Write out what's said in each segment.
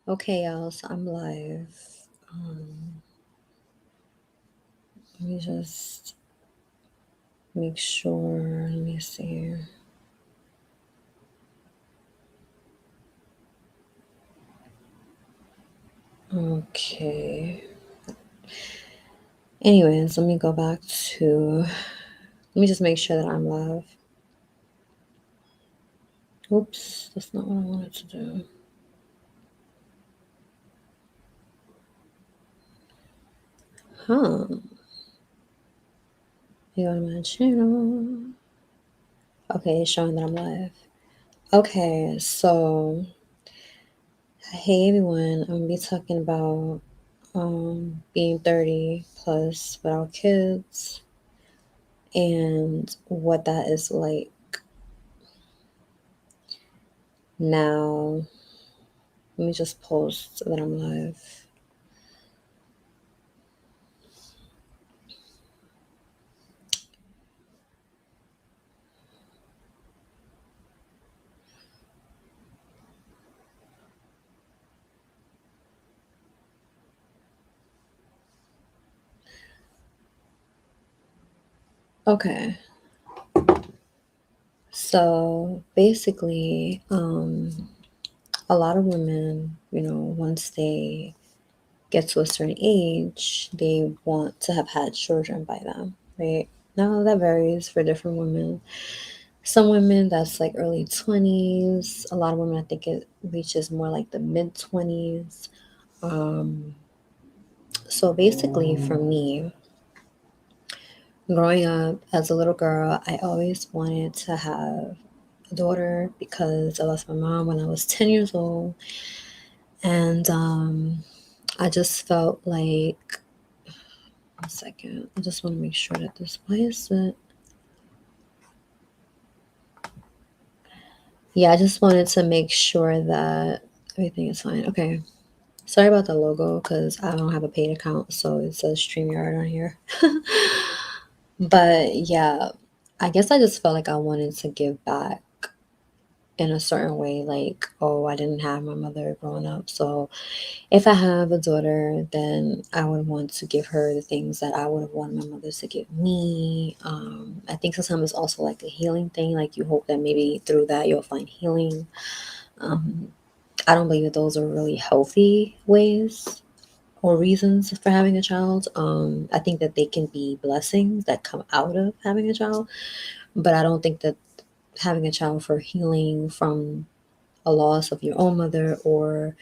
Okay, y'all, so I'm live. Let me just make sure. Let me see. Okay. Anyways, let me go back to. Let me just make sure that I'm live. Oops, that's not what I wanted to do. Huh. You on my channel. Okay, it's showing that I'm live. Okay, so hey everyone, I'm gonna be talking about being 30 plus without kids and what that is like now. Let me just post that I'm live. Okay, so basically, a lot of women, once they get to a certain age, they want to have had children by them, right? Now that varies for different women. Some women that's like early 20s. A lot of women, I think it reaches more like the mid 20s. So basically, for me, growing up as a little girl, I always wanted to have a daughter because I lost my mom when I was 10 years old. And I just felt like, one second, I just want to make sure that this, why is it? Yeah, I just wanted to make sure that everything is fine. Okay. Sorry about the logo because I don't have a paid account, so it says StreamYard on here. But yeah, I guess I just felt like I wanted to give back in a certain way. Like, oh, I didn't have my mother growing up. So if I have a daughter, then I would want to give her the things that I would have wanted my mother to give me. I think sometimes it's also like a healing thing. Like, you hope that maybe through that you'll find healing. Um, I don't believe that those are really healthy ways or reasons for having a child. I think that they can be blessings that come out of having a child, but I don't think that having a child for healing from a loss of your own mother or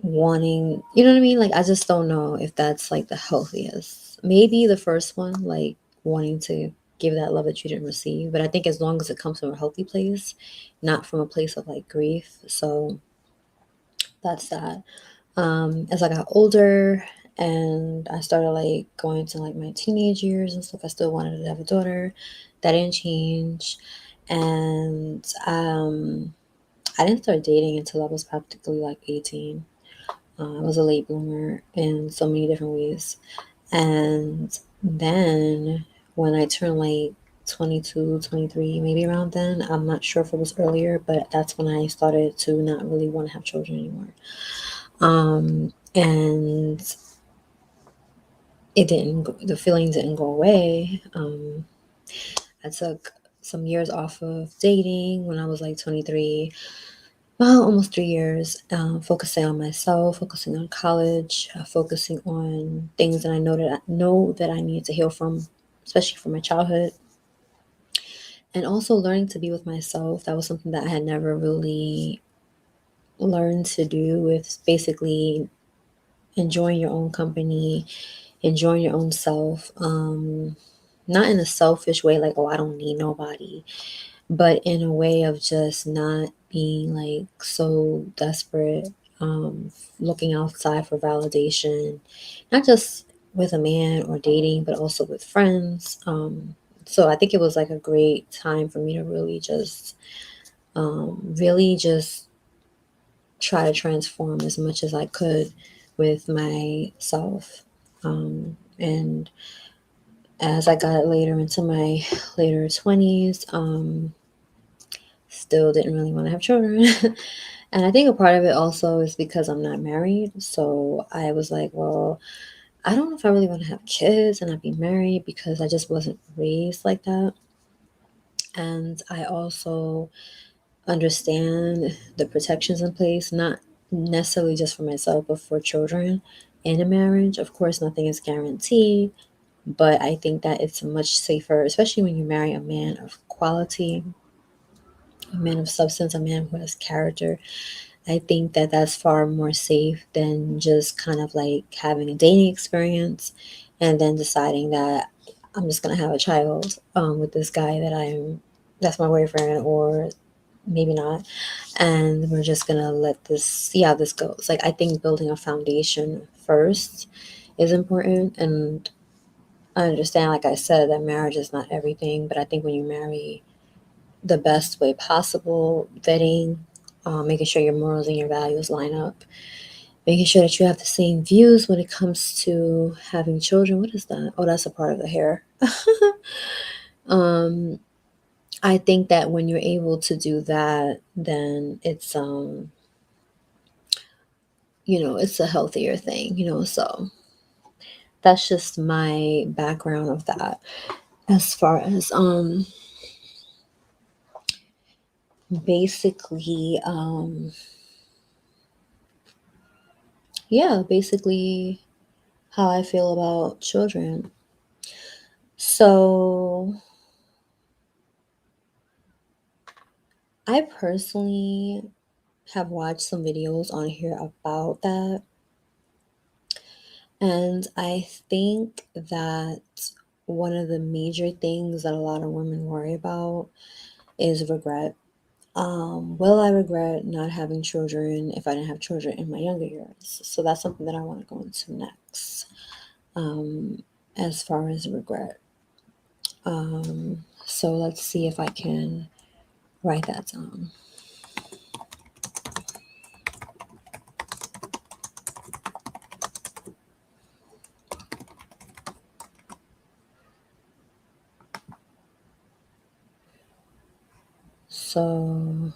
wanting, you know what I mean? Like, I just don't know if that's like the healthiest. Maybe the first one, like wanting to give that love that you didn't receive, but I think as long as it comes from a healthy place, not from a place of like grief. So that's that. As I got older and I started like going to like my teenage years and stuff, I still wanted to have a daughter. That didn't change. And I didn't start dating until I was practically like 18. I was a late bloomer in so many different ways. And then when I turned like 22, 23, maybe around then, I'm not sure if it was earlier, but that's when I started to not really want to have children anymore. And the feeling didn't go away. I took some years off of dating when I was like 23, well, almost 3 years, focusing on myself, focusing on college, focusing on things that I need to heal from, especially from my childhood, and also learning to be with myself. That was something that I had never really learned to do, with basically enjoying your own company, enjoying your own self. Not in a selfish way, like, oh, I don't need nobody, but in a way of just not being like so desperate, looking outside for validation, not just with a man or dating, but also with friends. So I think it was like a great time for me to really just try to transform as much as I could with myself. And as I got later into my later 20s, still didn't really want to have children. And I think a part of it also is because I'm not married. So I was like, well, I don't know if I really want to have kids and not be married because I just wasn't raised like that. And I also understand the protections in place, not necessarily just for myself, but for children in a marriage. Of course, nothing is guaranteed, but I think that it's much safer, especially when you marry a man of quality, a man of substance, a man who has character. I think that that's far more safe than just kind of like having a dating experience and then deciding that I'm just gonna have a child with this guy that's my boyfriend, or maybe not, and we're just gonna let this see how this goes. Like, I think building a foundation first is important, and I understand, like I said, that marriage is not everything, but I think when you marry the best way possible, vetting, making sure your morals and your values line up, making sure that you have the same views when it comes to having children. What is that? Oh, that's a part of the hair. um, I think that when you're able to do that, then it's a healthier thing, so that's just my background of that. As far as basically yeah, basically how I feel about children. So I personally have watched some videos on here about that, and I think that one of the major things that a lot of women worry about is regret. Will I regret not having children if I didn't have children in my younger years? So that's something that I want to go into next. As far as regret. So let's see if I can write that down. So,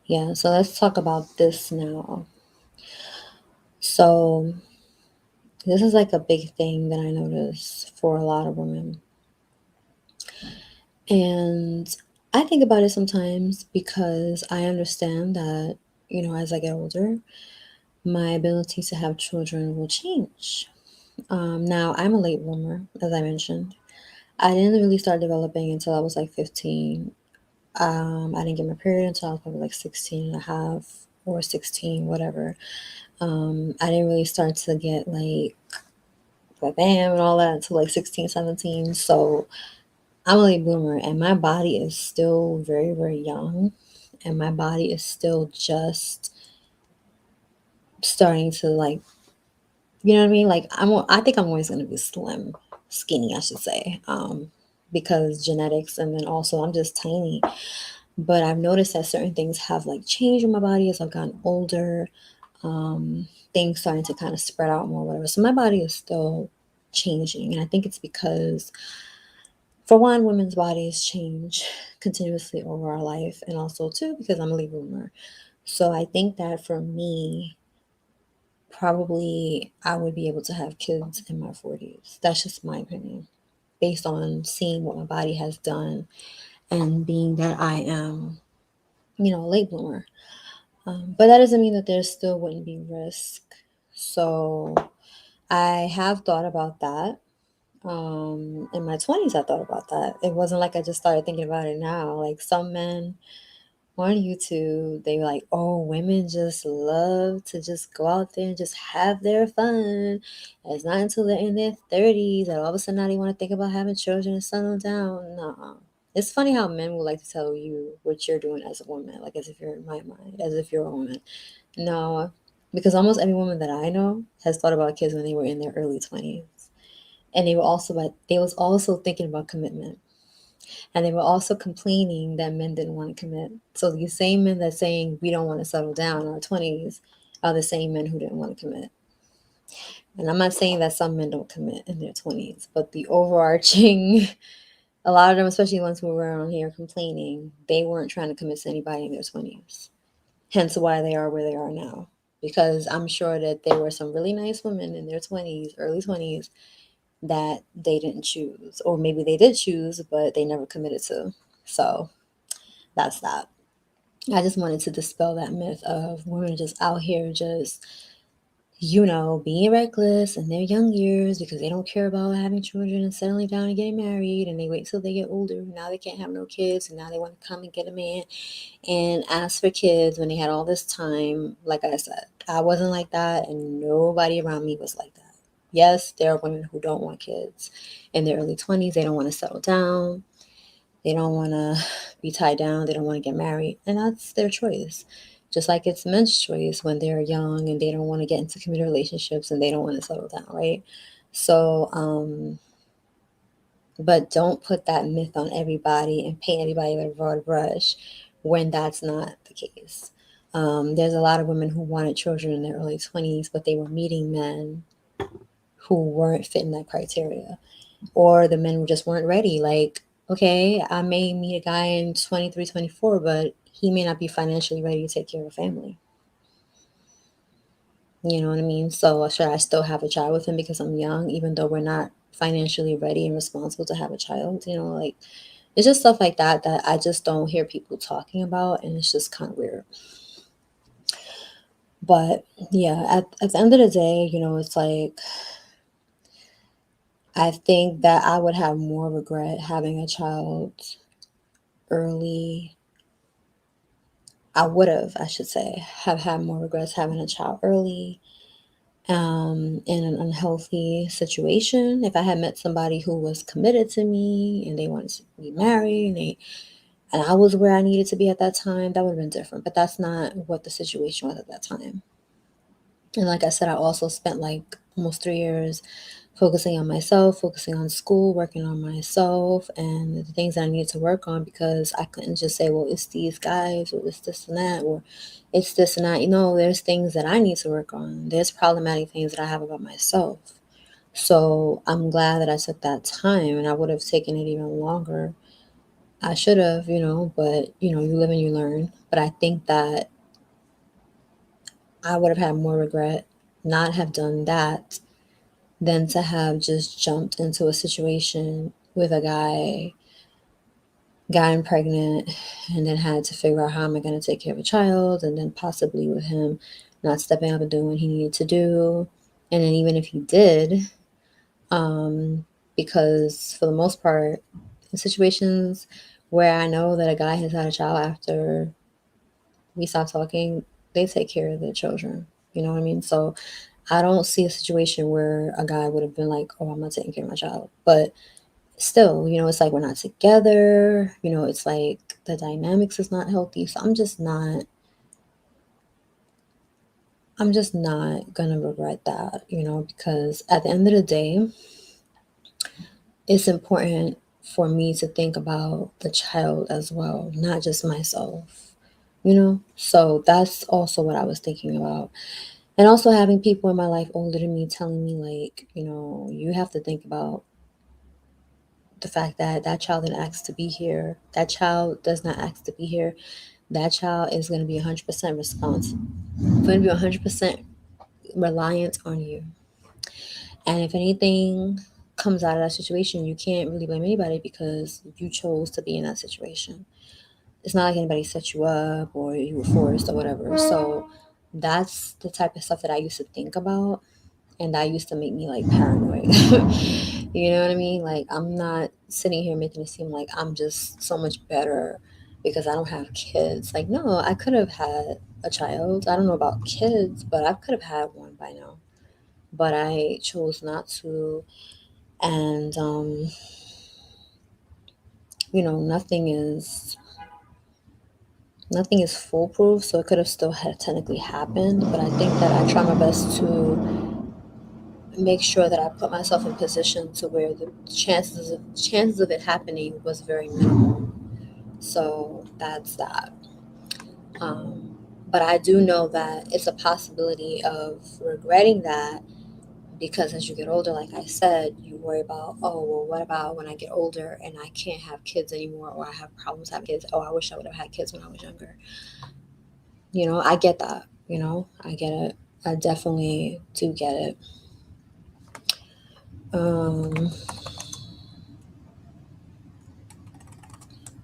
yeah, so let's talk about this now. So, this is like a big thing that I notice for a lot of women. And I think about it sometimes because I understand that, as I get older, my ability to have children will change. Now, I'm a late bloomer, as I mentioned. I didn't really start developing until I was like 15. I didn't get my period until I was probably like 16 and a half or 16, whatever. I didn't really start to get like bam and all that until like 16, 17. So I'm a late bloomer, and my body is still very, very young, and my body is still just starting to like, you know what I mean? Like, I think I'm always gonna be slim, skinny, I should say, because genetics, and then also I'm just tiny. But I've noticed that certain things have like changed in my body as I've gotten older. Things starting to kind of spread out more, whatever. So my body is still changing, and I think it's because, for one, women's bodies change continuously over our life, and also too because I'm a late bloomer. So I think that for me, probably I would be able to have kids in my 40s. That's just my opinion, based on seeing what my body has done and being that I am, a late bloomer. But that doesn't mean that there still wouldn't be risk. So I have thought about that. In my 20s, I thought about that. It wasn't like I just started thinking about it now. Like, some men on YouTube, they were like, oh, women just love to just go out there and just have their fun. And it's not until they're in their 30s that all of a sudden now they want to think about having children and settle down. No. It's funny how men would like to tell you what you're doing as a woman, like as if you're in my mind, as if you're a woman. No, because almost every woman that I know has thought about kids when they were in their early 20s. And they was also thinking about commitment. And they were also complaining that men didn't want to commit. So these same men that saying we don't want to settle down in our 20s are the same men who didn't want to commit. And I'm not saying that some men don't commit in their 20s, but the overarching A lot of them, especially ones who were on here complaining, they weren't trying to commit to anybody in their 20s. Hence why they are where they are now. Because I'm sure that there were some really nice women in their 20s, early 20s, that they didn't choose. Or maybe they did choose, but they never committed to. So that's that. I just wanted to dispel that myth of women just out here just, being reckless in their young years because they don't care about having children and settling down and getting married, and they wait till they get older. Now they can't have no kids, and now they want to come and get a man and ask for kids when they had all this time. Like I said, I wasn't like that, and nobody around me was like that. Yes, there are women who don't want kids in their early 20s. They don't want to settle down. They don't want to be tied down. They don't want to get married. And that's their choice. Just like it's men's choice when they're young and they don't want to get into committed relationships and they don't want to settle down, right? So, but don't put that myth on everybody and paint everybody with a broad brush when that's not the case. There's a lot of women who wanted children in their early 20s, but they were meeting men who weren't fitting that criteria, or the men just weren't ready. Like, okay, I may meet a guy in 23, 24, but he may not be financially ready to take care of a family. You know what I mean? So should I still have a child with him because I'm young, even though we're not financially ready and responsible to have a child? Like, it's just stuff like that that I just don't hear people talking about, and it's just kind of weird. But yeah, at the end of the day, it's like, I think that I would have more regret having a child early. I would have, I should say, have had more regrets having a child early, in an unhealthy situation. If I had met somebody who was committed to me and they wanted to be married, and I was where I needed to be at that time, that would have been different. But that's not what the situation was at that time. And like I said, I also spent like almost 3 years focusing on myself, focusing on school, working on myself and the things that I needed to work on, because I couldn't just say, well, it's these guys or it's this and that or it's this and that. There's things that I need to work on. There's problematic things that I have about myself. So I'm glad that I took that time, and I would have taken it even longer. I should have, but you live and you learn. But I think that I would have had more regret not have done that than to have just jumped into a situation with a guy, gotten pregnant, and then had to figure out how am I going to take care of a child, and then possibly with him not stepping up and doing what he needed to do. And then even if he did, because for the most part, in situations where I know that a guy has had a child after we stop talking, they take care of their children. You know what I mean? So I don't see a situation where a guy would have been like, oh, I'm not taking care of my child. But still, it's like we're not together. It's like the dynamics is not healthy. So I'm just not gonna regret that, because at the end of the day, it's important for me to think about the child as well, not just myself. So that's also what I was thinking about. And also having people in my life older than me telling me, like, you have to think about the fact that that child didn't ask to be here. That child does not ask to be here. That child is going to be 100% responsible, going to be 100% reliant on you. And if anything comes out of that situation, you can't really blame anybody because you chose to be in that situation. It's not like anybody set you up or you were forced or whatever. So that's the type of stuff that I used to think about, and that used to make me like paranoid. You know what I mean? Like, I'm not sitting here making it seem like I'm just so much better because I don't have kids. Like, no, I could have had a child. I don't know about kids, but I could have had one by now. But I chose not to. And nothing is foolproof, so it could have still had technically happened. But I think that I try my best to make sure that I put myself in position to where the chances of it happening was very minimal. So that's that. But I do know that it's a possibility of regretting that Because as you get older, like I said, you worry about, oh, well, what about when I get older and I can't have kids anymore, or I have problems having kids? Oh, I wish I would have had kids when I was younger. I get that. I get it. I definitely do get it. Um,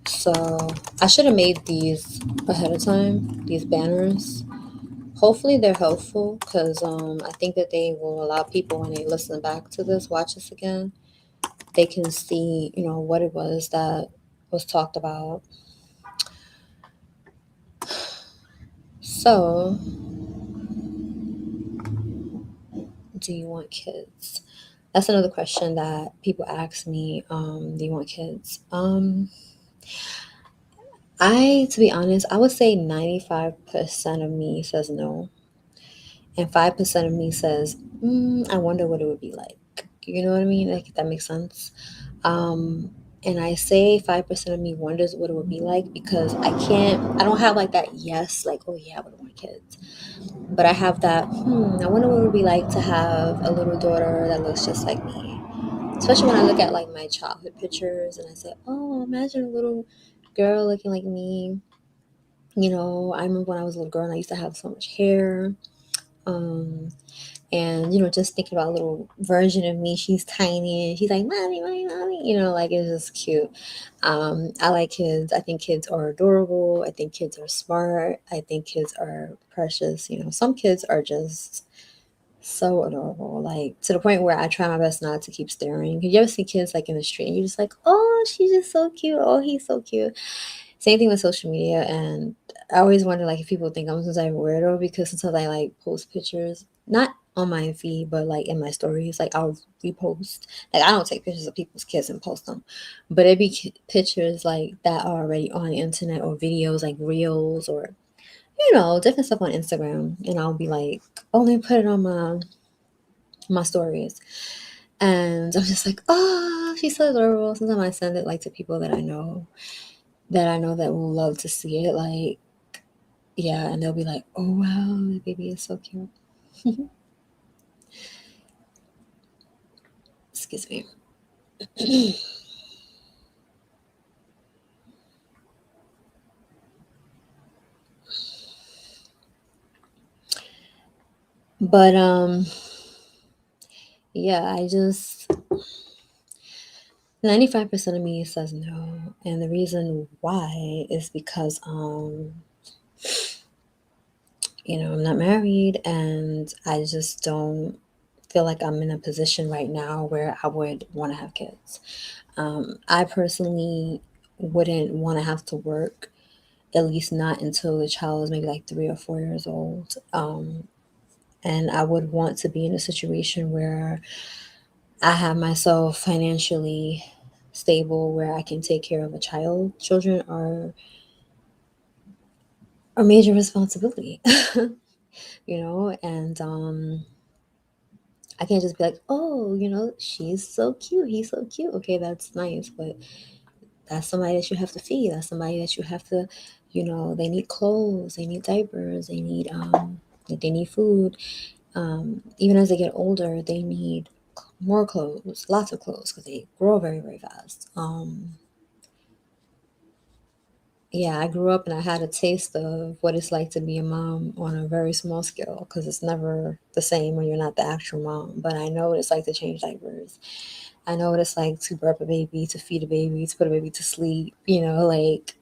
so I should have made these ahead of time, these banners. Hopefully they're helpful because I think that they will allow people when they listen back to this, watch this again, they can see, what it was that was talked about. So, do you want kids? That's another question that people ask me. Do you want kids? To be honest, I would say 95% of me says no, and 5% of me says, I wonder what it would be like. You know what I mean? Like, if that makes sense. Um, and I say 5% of me wonders what it would be like because I don't have like that yes, like, oh yeah, I would want kids. But I have that, I wonder what it would be like to have a little daughter that looks just like me. Especially when I look at like my childhood pictures and I say, oh, imagine a little girl looking like me. I remember when I was a little girl and I used to have so much hair. Um, and just thinking about a little version of me, she's tiny and she's like, mommy, mommy, mommy, like it's just cute. I like kids. I think kids are adorable. I think kids are smart. I think kids are precious. Some kids are just so adorable, like to the point where I try my best not to keep staring. You ever see kids like in the street and you're just like, oh, she's just so cute, oh, he's so cute. Same thing with social media. And I always wonder like if people think I'm some type of weirdo because sometimes I like post pictures, not on my feed, but like in my stories, like I'll repost. Like I don't take pictures of people's kids and post them, but it'd be pictures like that are already on the internet, or videos like reels, or different stuff on Instagram, and I'll be like, oh, let me put it on my stories. And I'm just like, oh, she's so adorable. Sometimes I send it like to people that I know that will love to see it. Like, yeah, and they'll be like, oh wow, the baby is so cute. Excuse me. But yeah, 95% of me says no. And the reason why is because I'm not married and I just don't feel like I'm in a position right now where I would want to have kids. I personally wouldn't want to have to work, at least not until the child is maybe like 3 or 4 years old. And I would want to be in a situation where I have myself financially stable, where I can take care of a child. Children are a major responsibility, and I can't just be like, oh, she's so cute, he's so cute. Okay, that's nice, but that's somebody that you have to feed. That's somebody that you have to, they need clothes, they need diapers, they need food. Even as they get older, they need more clothes, lots of clothes, because they grow very, very fast. Yeah, I grew up and I had a taste of what it's like to be a mom on a very small scale because it's never the same when you're not the actual mom. But I know what it's like to change diapers. I know what it's like to burp a baby, to feed a baby, to put a baby to sleep, like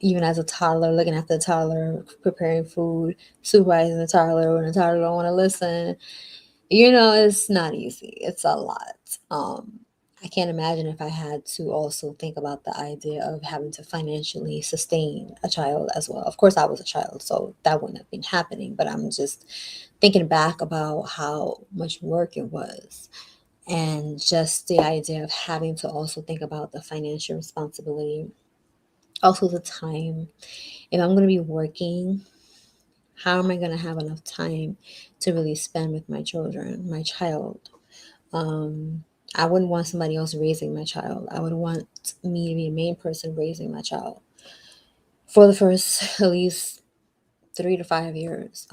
even as a toddler, looking after the toddler, preparing food, supervising the toddler when the toddler don't want to listen. It's not easy. It's a lot. I can't imagine if I had to also think about the idea of having to financially sustain a child as well. Of course, I was a child, so that wouldn't have been happening, but I'm just thinking back about how much work it was. And just the idea of having to also think about the financial responsibility, also the time. If I'm going to be working, how am I going to have enough time to really spend with my children, my child? Um, I wouldn't want somebody else raising my child. I would want me to be the main person raising my child for the first at least 3 to 5 years.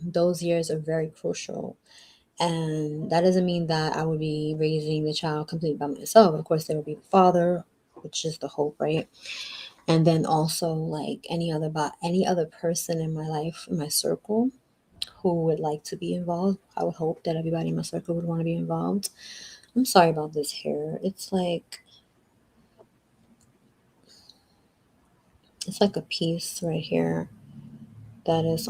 Those years are very crucial. And that doesn't mean that I would be raising the child completely by myself. Of course, there would be the father, which is the hope, right? And then also like any other person in my life, in my circle, who would like to be involved. I would hope that everybody in my circle would want to be involved. I'm sorry about this hair. It's like a piece right here that is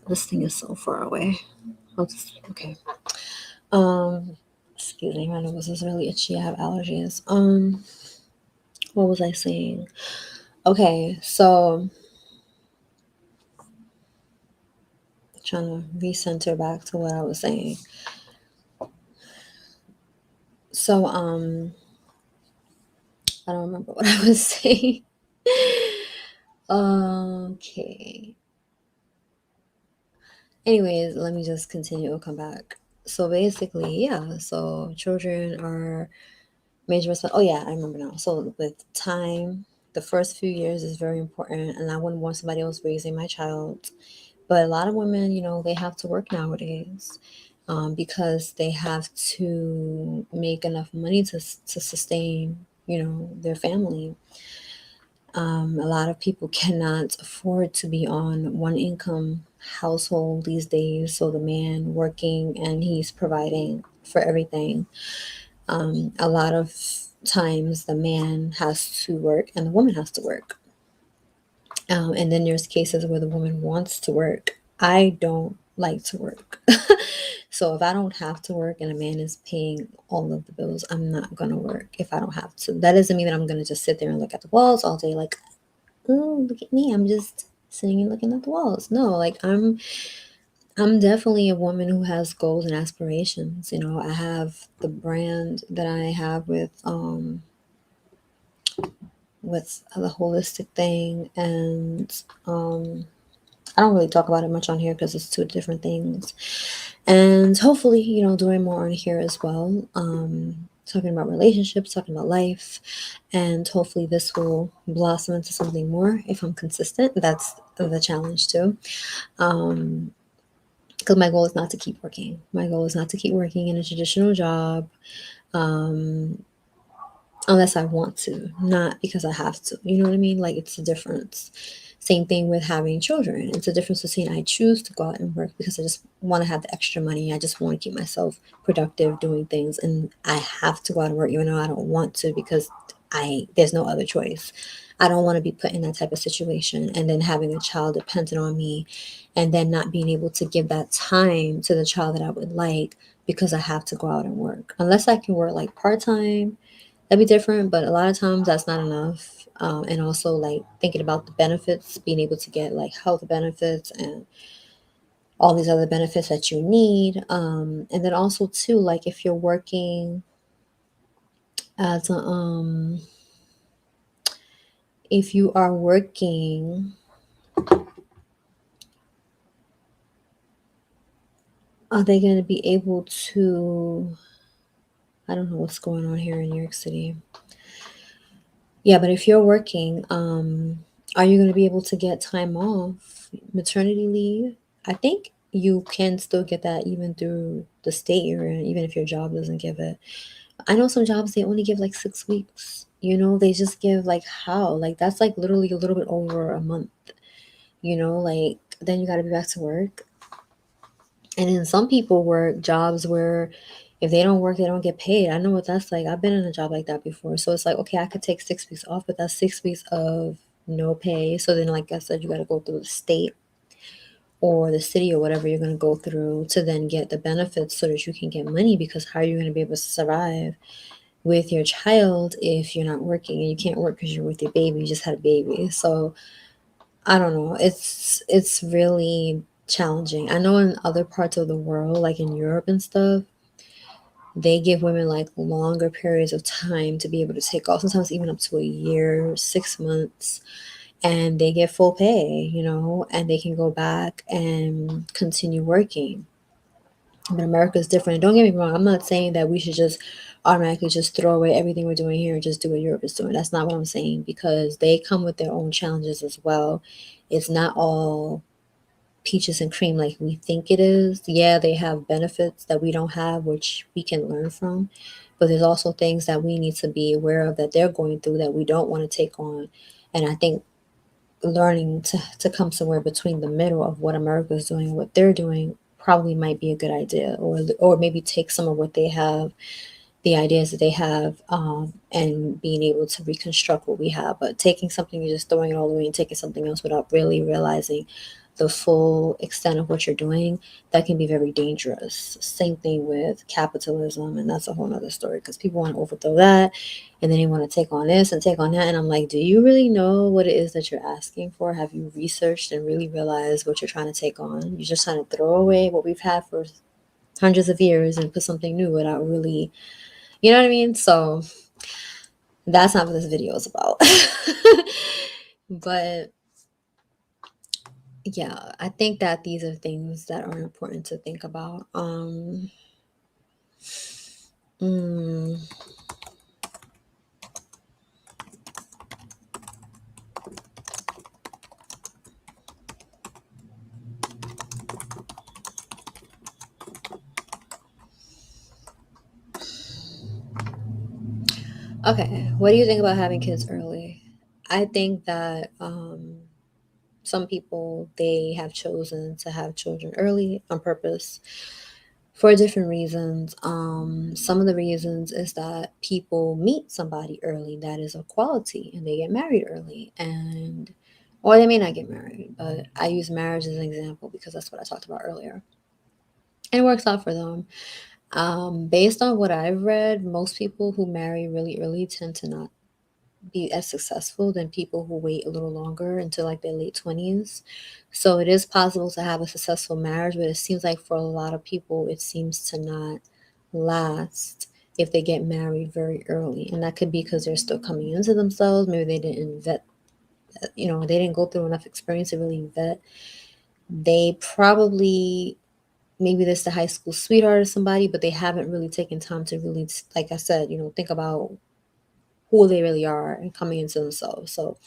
this thing is so far away. Okay. Um excuse me, my nose is really itchy. I have allergies. What was I saying? Okay, so trying to recenter back to what I was saying. So I don't remember what I was saying. Okay. Anyways, let me just continue. We'll come back. So basically, yeah. So children are major response. Oh yeah, I remember now. So with time, the first few years is very important, and I wouldn't want somebody else raising my child. But a lot of women, they have to work nowadays, because they have to make enough money to sustain, their family. A lot of people cannot afford to be on one income household these days. So the man working and he's providing for everything. A lot of times the man has to work and the woman has to work. And then there's cases where the woman wants to work. I don't like to work. So if I don't have to work and a man is paying all of the bills, I'm not going to work if I don't have to. That doesn't mean that I'm going to just sit there and look at the walls all day like, oh, look at me. I'm just sitting and looking at the walls. No, like I'm definitely a woman who has goals and aspirations. I have the brand that I have with the holistic thing, and I don't really talk about it much on here because it's two different things. And hopefully, doing more on here as well. Talking about relationships, talking about life, and hopefully this will blossom into something more if I'm consistent. That's the challenge too. Because my goal is not to keep working. My goal is not to keep working in a traditional job, um, unless I want to, not because I have to. You know what I mean? Like it's a difference. Same thing with having children. It's a difference between I choose to go out and work because I just want to have the extra money. I just want to keep myself productive doing things, and I have to go out and work even though I don't want to because I there's no other choice. I don't want to be put in that type of situation and then having a child dependent on me and then not being able to give that time to the child that I would like because I have to go out and work. Unless I can work like part-time, that'd be different, but a lot of times that's not enough. And also like thinking about the benefits, being able to get like health benefits and all these other benefits that you need. And then also too, like if you're working as a if you are working, are they going to be able to? I don't know what's going on here in New York City. Yeah, but if you're working, are you going to be able to get time off, maternity leave? I think you can still get that even through the state you're in, even if your job doesn't give it. I know some jobs they only give like 6 weeks. They just give like how? Like that's like literally a little bit over a month. Like then you got to be back to work. And then some people work jobs where if they don't work, they don't get paid. I know what that's like. I've been in a job like that before. So it's like, okay, I could take 6 weeks off, but that's 6 weeks of no pay. So then, like I said, you got to go through the state or the city or whatever you're going to go through to then get the benefits so that you can get money. Because how are you going to be able to survive with your child if you're not working and you can't work because you're with your baby? You just had a baby. So I don't know. It's really challenging. I know in other parts of the world, like in Europe and stuff, they give women like longer periods of time to be able to take off, sometimes even up to a year, 6 months, and they get full pay, and they can go back and continue working. But America is different. Don't get me wrong, I'm not saying that we should just automatically just throw away everything we're doing here and just do what Europe is doing. That's not what I'm saying because they come with their own challenges as well. It's not all peaches and cream like we think it is. Yeah, they have benefits that we don't have, which we can learn from. But there's also things that we need to be aware of that they're going through that we don't want to take on. And I think learning to come somewhere between the middle of what America is doing and what they're doing probably might be a good idea, or maybe take some of what they have, the ideas that they have, and being able to reconstruct what we have. But taking something and just throwing it all away and taking something else without really realizing the full extent of what you're doing, that can be very dangerous. Same thing with capitalism, and that's a whole nother story because people want to overthrow that, and then they want to take on this and take on that. And I'm like, do you really know what it is that you're asking for? Have you researched and really realized what you're trying to take on? You're just trying to throw away what we've had for hundreds of years and put something new without really, you know what I mean? So that's not what this video is about. But yeah, I think that these are things that are important to think about. Mm, okay, what do you think about having kids early? I think that some people, they have chosen to have children early on purpose for different reasons. Some of the reasons is that people meet somebody early that is of quality and they get married early, and or they may not get married, but I use marriage as an example because that's what I talked about earlier. And it works out for them. Based on what I've read, most people who marry really early tend to not be as successful than people who wait a little longer until like their late 20s. So it is possible to have a successful marriage, but it seems like for a lot of people, it seems to not last if they get married very early. And that could be because they're still coming into themselves. Maybe they didn't vet, they didn't go through enough experience to really vet. They probably, maybe this the high school sweetheart or somebody, but they haven't really taken time to really, like I said, think about who they really are and coming into themselves. So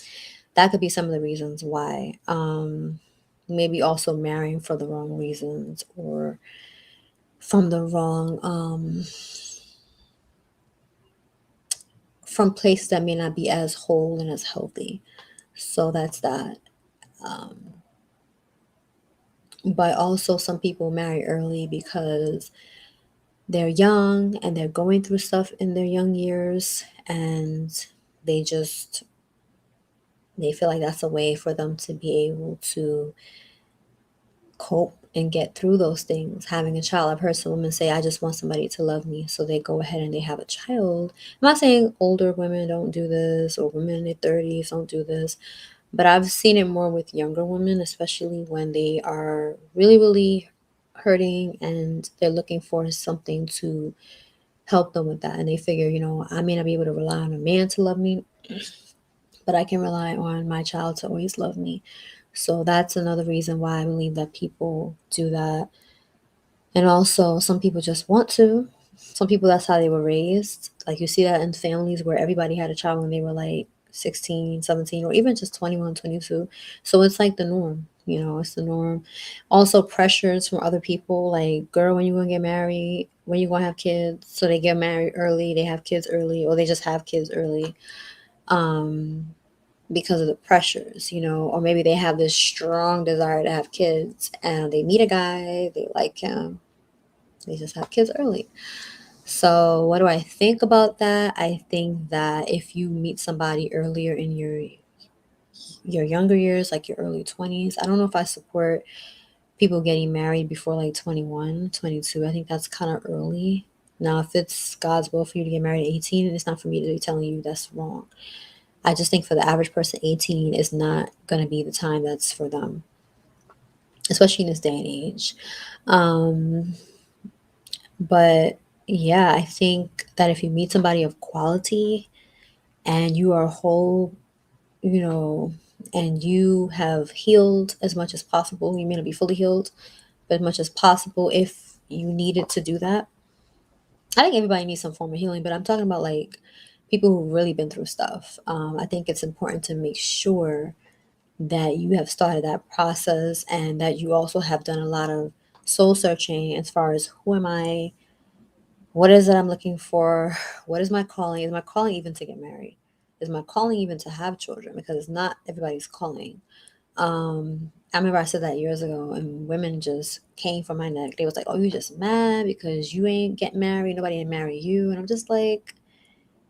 that could be some of the reasons why. Maybe also marrying for the wrong reasons or from the wrong, from places that may not be as whole and as healthy. So that's that. Um, but also, some people marry early because they're young and they're going through stuff in their young years, and they just they feel like that's a way for them to be able to cope and get through those things. Having a child, I've heard some women say, I just want somebody to love me. So they go ahead and they have a child. I'm not saying older women don't do this or women in their 30s don't do this, but I've seen it more with younger women, especially when they are really, really hurting and they're looking for something to help them with that. And they figure, I may not be able to rely on a man to love me, but I can rely on my child to always love me. So that's another reason why I believe that people do that. And also, some people just want to. Some people, that's how they were raised. Like, you see that in families where everybody had a child when they were like 16, 17, or even just 21, 22. So it's like the norm, it's the norm. Also, pressures from other people like, girl, when you going to get married? When you going to have kids? So they get married early, they have kids early, or they just have kids early. Because of the pressures, or maybe they have this strong desire to have kids and they meet a guy, they like him, they just have kids early. So, what do I think about that? I think that if you meet somebody earlier in your younger years, like your early 20s, I don't know if I support people getting married before like 21, 22. I think that's kind of early. Now, if it's God's will for you to get married at 18, it's not for me to be telling you that's wrong. I just think for the average person, 18 is not going to be the time that's for them, especially in this day and age. Um, but yeah, I think that if you meet somebody of quality and you are whole, you know, and you have healed as much as possible, you may not be fully healed, but as much as possible, if you needed to do that. I think everybody needs some form of healing, but I'm talking about like people who've really been through stuff. I think it's important to make sure that you have started that process and that you also have done a lot of soul searching as far as who am I, what is it I'm looking for, what is my calling? Is my calling even to get married? Is my calling even to have children? Because it's not everybody's calling. I remember I said that years ago, and women just came for my neck. They was like, "Oh, you just mad because you ain't get married, nobody ain't marry you," and I'm just like,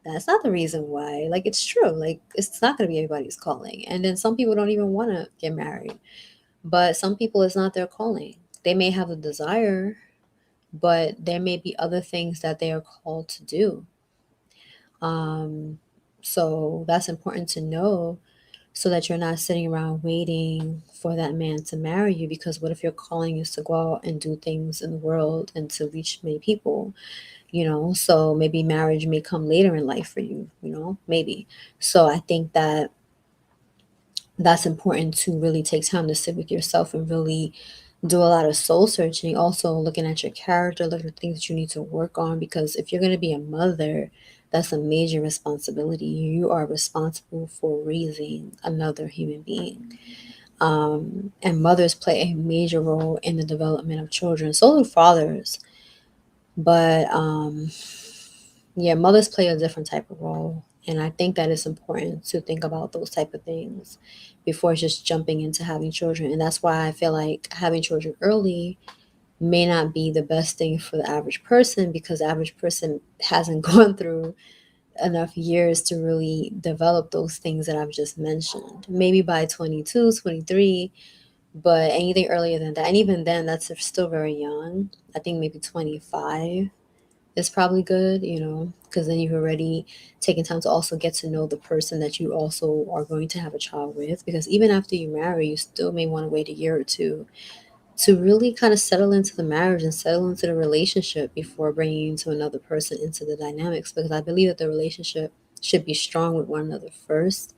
that's not the reason why. Like, it's true. Like, it's not gonna be everybody's calling, and then some people don't even want to get married, but some people it's not their calling. They may have a desire, but there may be other things that they are called to do. Um, so that's important to know so that you're not sitting around waiting for that man to marry you. Because what if your calling is to go out and do things in the world and to reach many people, you know? So maybe marriage may come later in life for you, you know, maybe. So I think that that's important to really take time to sit with yourself and really do a lot of soul searching. Also, looking at your character, looking at things that you need to work on. Because if you're going to be a mother, that's a major responsibility. You are responsible for raising another human being. And mothers play a major role in the development of children. So do fathers. But yeah, mothers play a different type of role. And I think that it's important to think about those type of things before just jumping into having children. And that's why I feel like having children early may not be the best thing for the average person, because the average person hasn't gone through enough years to really develop those things that I've just mentioned. Maybe by 22, 23, but anything earlier than that, and even then, that's still very young. I think maybe 25 is probably good, you know, because then you've already taken time to also get to know the person that you also are going to have a child with. Because even after you marry, you still may want to wait a year or two to really kind of settle into the marriage and settle into the relationship before bringing into another person into the dynamics. Because I believe that the relationship should be strong with one another first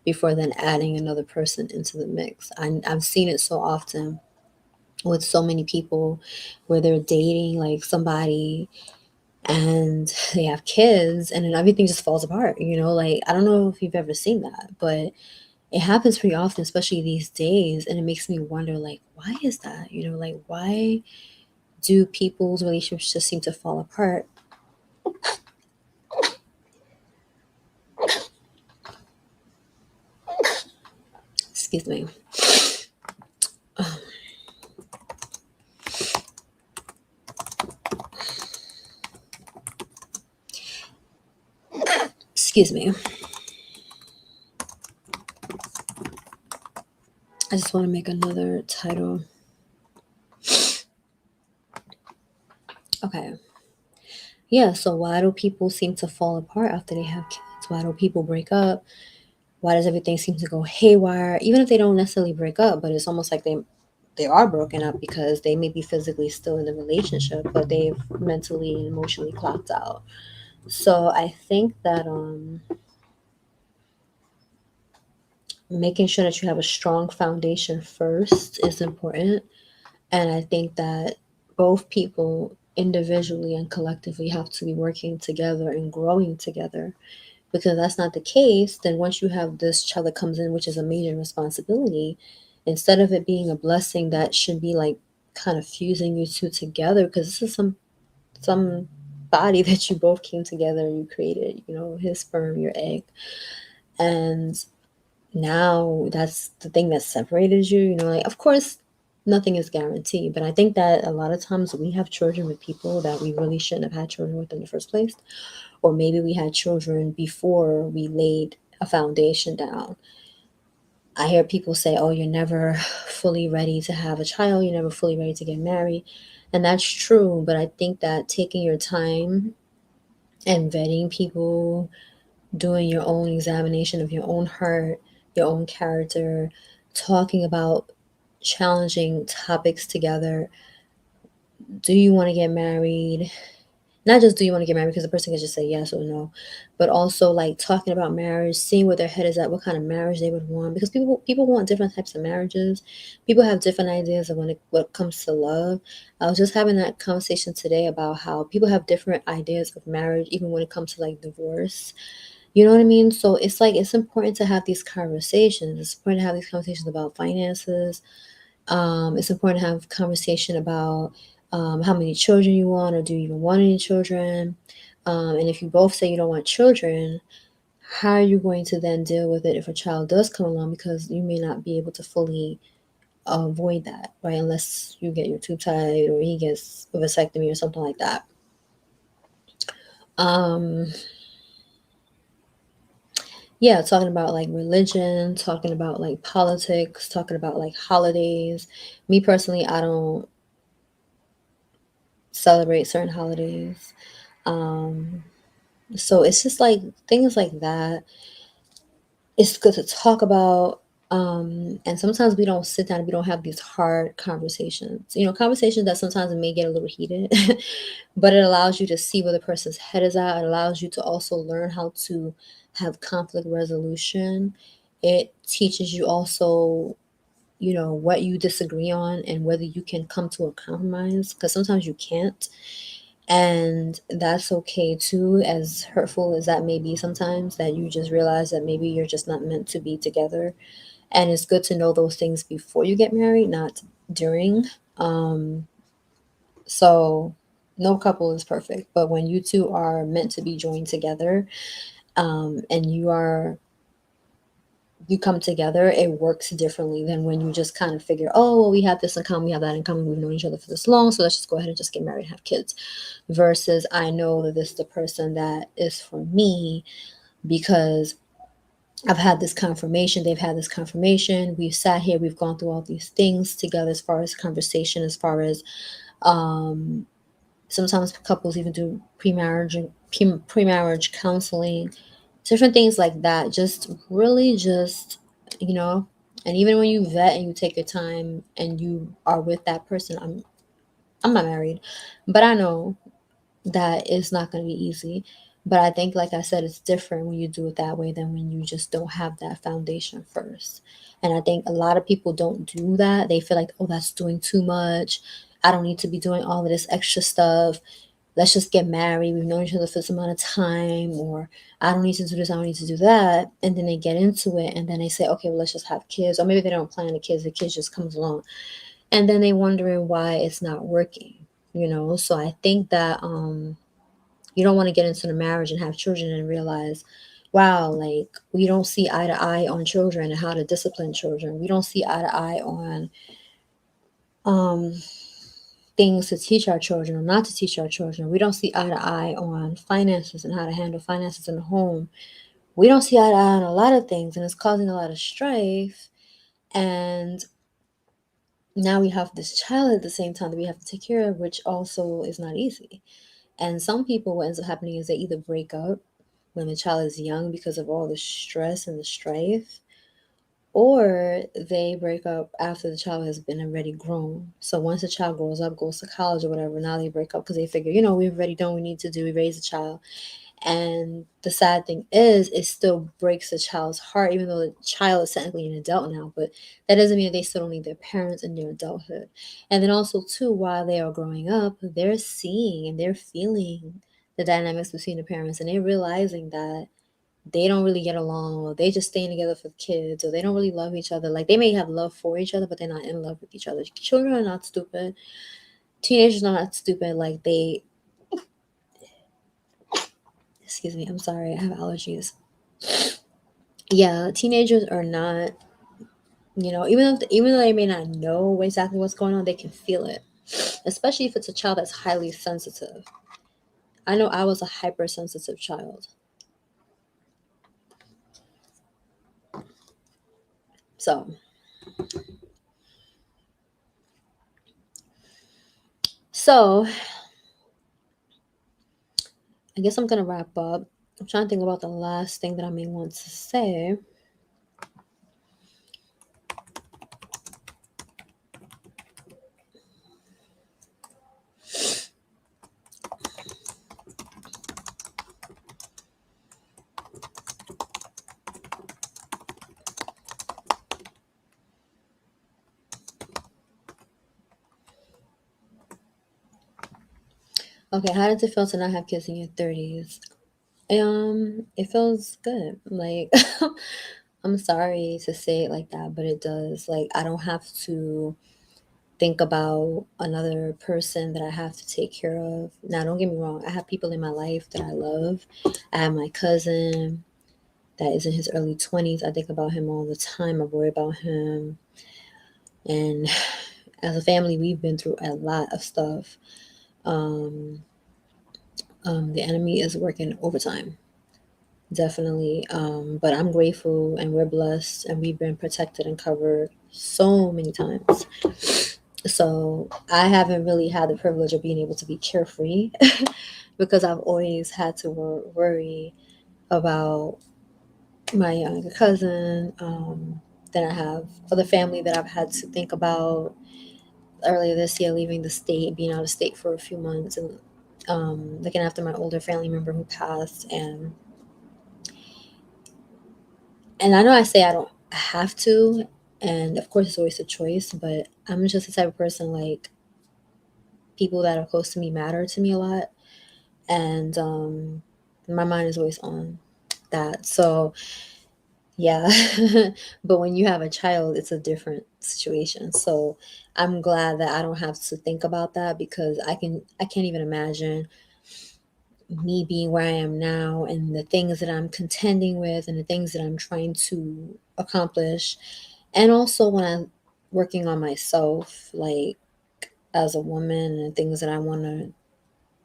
before then adding another person into the mix. I've seen it so often with so many people where they're dating like somebody and they have kids and then everything just falls apart, you know? Like, I don't know if you've ever seen that, but it happens pretty often, especially these days, and it makes me wonder, like, why is that? You know, like, why do people's relationships just seem to fall apart? Excuse me. Excuse me. I just want to make another title. Okay. Yeah, so why do people seem to fall apart after they have kids? Why do people break up? Why does everything seem to go haywire? Even if they don't necessarily break up, but it's almost like they are broken up because they may be physically still in the relationship, but they've mentally and emotionally clocked out. So I think that making sure that you have a strong foundation first is important. And I think that both people individually and collectively have to be working together and growing together. Because that's not the case, then once you have this child that comes in, which is a major responsibility, instead of it being a blessing that should be like kind of fusing you two together, because this is some body that you both came together and you created, you know, his sperm, your egg. And now that's the thing that separated you, you know, like of course nothing is guaranteed, but I think that a lot of times we have children with people that we really shouldn't have had children with in the first place, or maybe we had children before we laid a foundation down. I hear people say, oh, you're never fully ready to have a child, you're never fully ready to get married, and that's true, but I think that taking your time and vetting people, doing your own examination of your own heart, your own character, talking about challenging topics together. Do you want to get married? Not just do you want to get married because the person can just say yes or no, but also like talking about marriage, seeing where their head is at, what kind of marriage they would want. Because people want different types of marriages. People have different ideas of what comes to love. I was just having that conversation today about how people have different ideas of marriage, even when it comes to like divorce. You know what I mean? So it's like it's important to have these conversations. It's important to have these conversations about finances. It's important to have conversation about how many children you want, or do you even want any children? And if you both say you don't want children, how are you going to then deal with it if a child does come along? Because you may not be able to fully avoid that, right? Unless you get your tube tied or he gets a vasectomy or something like that. Um, yeah, talking about like religion, talking about like politics, talking about like holidays. Me personally, I don't celebrate certain holidays. Um, so it's just like things like that. It's good to talk about. And sometimes we don't sit down and we don't have these hard conversations. Conversations that sometimes may get a little heated, but it allows you to see where the person's head is at. It allows you to also learn how to have conflict resolution. It teaches you also, what you disagree on and whether you can come to a compromise, because sometimes you can't. And that's okay too, as hurtful as that may be sometimes, that you just realize that maybe you're just not meant to be together. And it's good to know those things before you get married, not during. Um, so no couple is perfect, but when you two are meant to be joined together, and you come together, it works differently than when you just kind of figure, oh, well, we have this in common, we have that in common, we've known each other for this long, so let's just go ahead and just get married and have kids. Versus, I know that this is the person that is for me because I've had this confirmation, they've had this confirmation, we've sat here, we've gone through all these things together, as far as conversation, as far as um, sometimes couples even do pre-marriage counseling, different things like that. Just really just, you know, and even when you vet and you take your time and you are with that person, I'm not married, but I know that it's not going to be easy. But I think, like I said, it's different when you do it that way than when you just don't have that foundation first. And I think a lot of people don't do that. They feel like, oh, that's doing too much. I don't need to be doing all of this extra stuff. Let's just get married. We've known each other for this amount of time, or I don't need to do this, I don't need to do that. And then they get into it and then they say, okay, well, let's just have kids. Or maybe they don't plan the kid just comes along. And then they wondering why it's not working. So I think that you don't want to get into the marriage and have children and realize, wow, like we don't see eye to eye on children and how to discipline children. We don't see eye to eye on um things to teach our children or not to teach our children. We don't see eye to eye on finances and how to handle finances in the home. We don't see eye to eye on a lot of things, and it's causing a lot of strife. And now we have this child at the same time that we have to take care of, which also is not easy. And some people, what ends up happening is they either break up when the child is young because of all the stress and the strife, or they break up after the child has been already grown. So once the child grows up, goes to college or whatever, now they break up because they figure, we've already done what we need to do. We raise a child. And the sad thing is, it still breaks the child's heart, even though the child is technically an adult now. But that doesn't mean that they still don't need their parents in their adulthood. And then also, too, while they are growing up, they're seeing and they're feeling the dynamics between the parents, and they're realizing that they don't really get along, or they just staying together for the kids, or they don't really love each other. Like, they may have love for each other, but they're not in love with each other. Children are not stupid. Teenagers are not stupid. Like, excuse me, I'm sorry, I have allergies. Yeah, teenagers are not, even though they may not know exactly what's going on, they can feel it. Especially if it's a child that's highly sensitive. I know I was a hypersensitive child. So, so I guess I'm gonna wrap up. I'm trying to think about the last thing that I may want to say. Okay, how does it feel to not have kids in your 30s? It feels good. Like I'm sorry to say it like that, but it does. Like I don't have to think about another person that I have to take care of. Now, don't get me wrong. I have people in my life that I love. I have my cousin that is in his early 20s. I think about him all the time. I worry about him. And as a family, we've been through a lot of stuff. Um, the enemy is working overtime, definitely. But I'm grateful and we're blessed and we've been protected and covered so many times. So I haven't really had the privilege of being able to be carefree because I've always had to worry about my younger cousin. Then I have other family that I've had to think about. Earlier this year, leaving the state, being out of state for a few months, and looking after my older family member who passed. And I know I say I don't have to, and of course it's always a choice, but I'm just the type of person like people that are close to me matter to me a lot, and my mind is always on that. So yeah, but when you have a child, it's a different situation. So I'm glad that I don't have to think about that because I can't even imagine me being where I am now and the things that I'm contending with and the things that I'm trying to accomplish. And also when I'm working on myself, like as a woman and things that I want to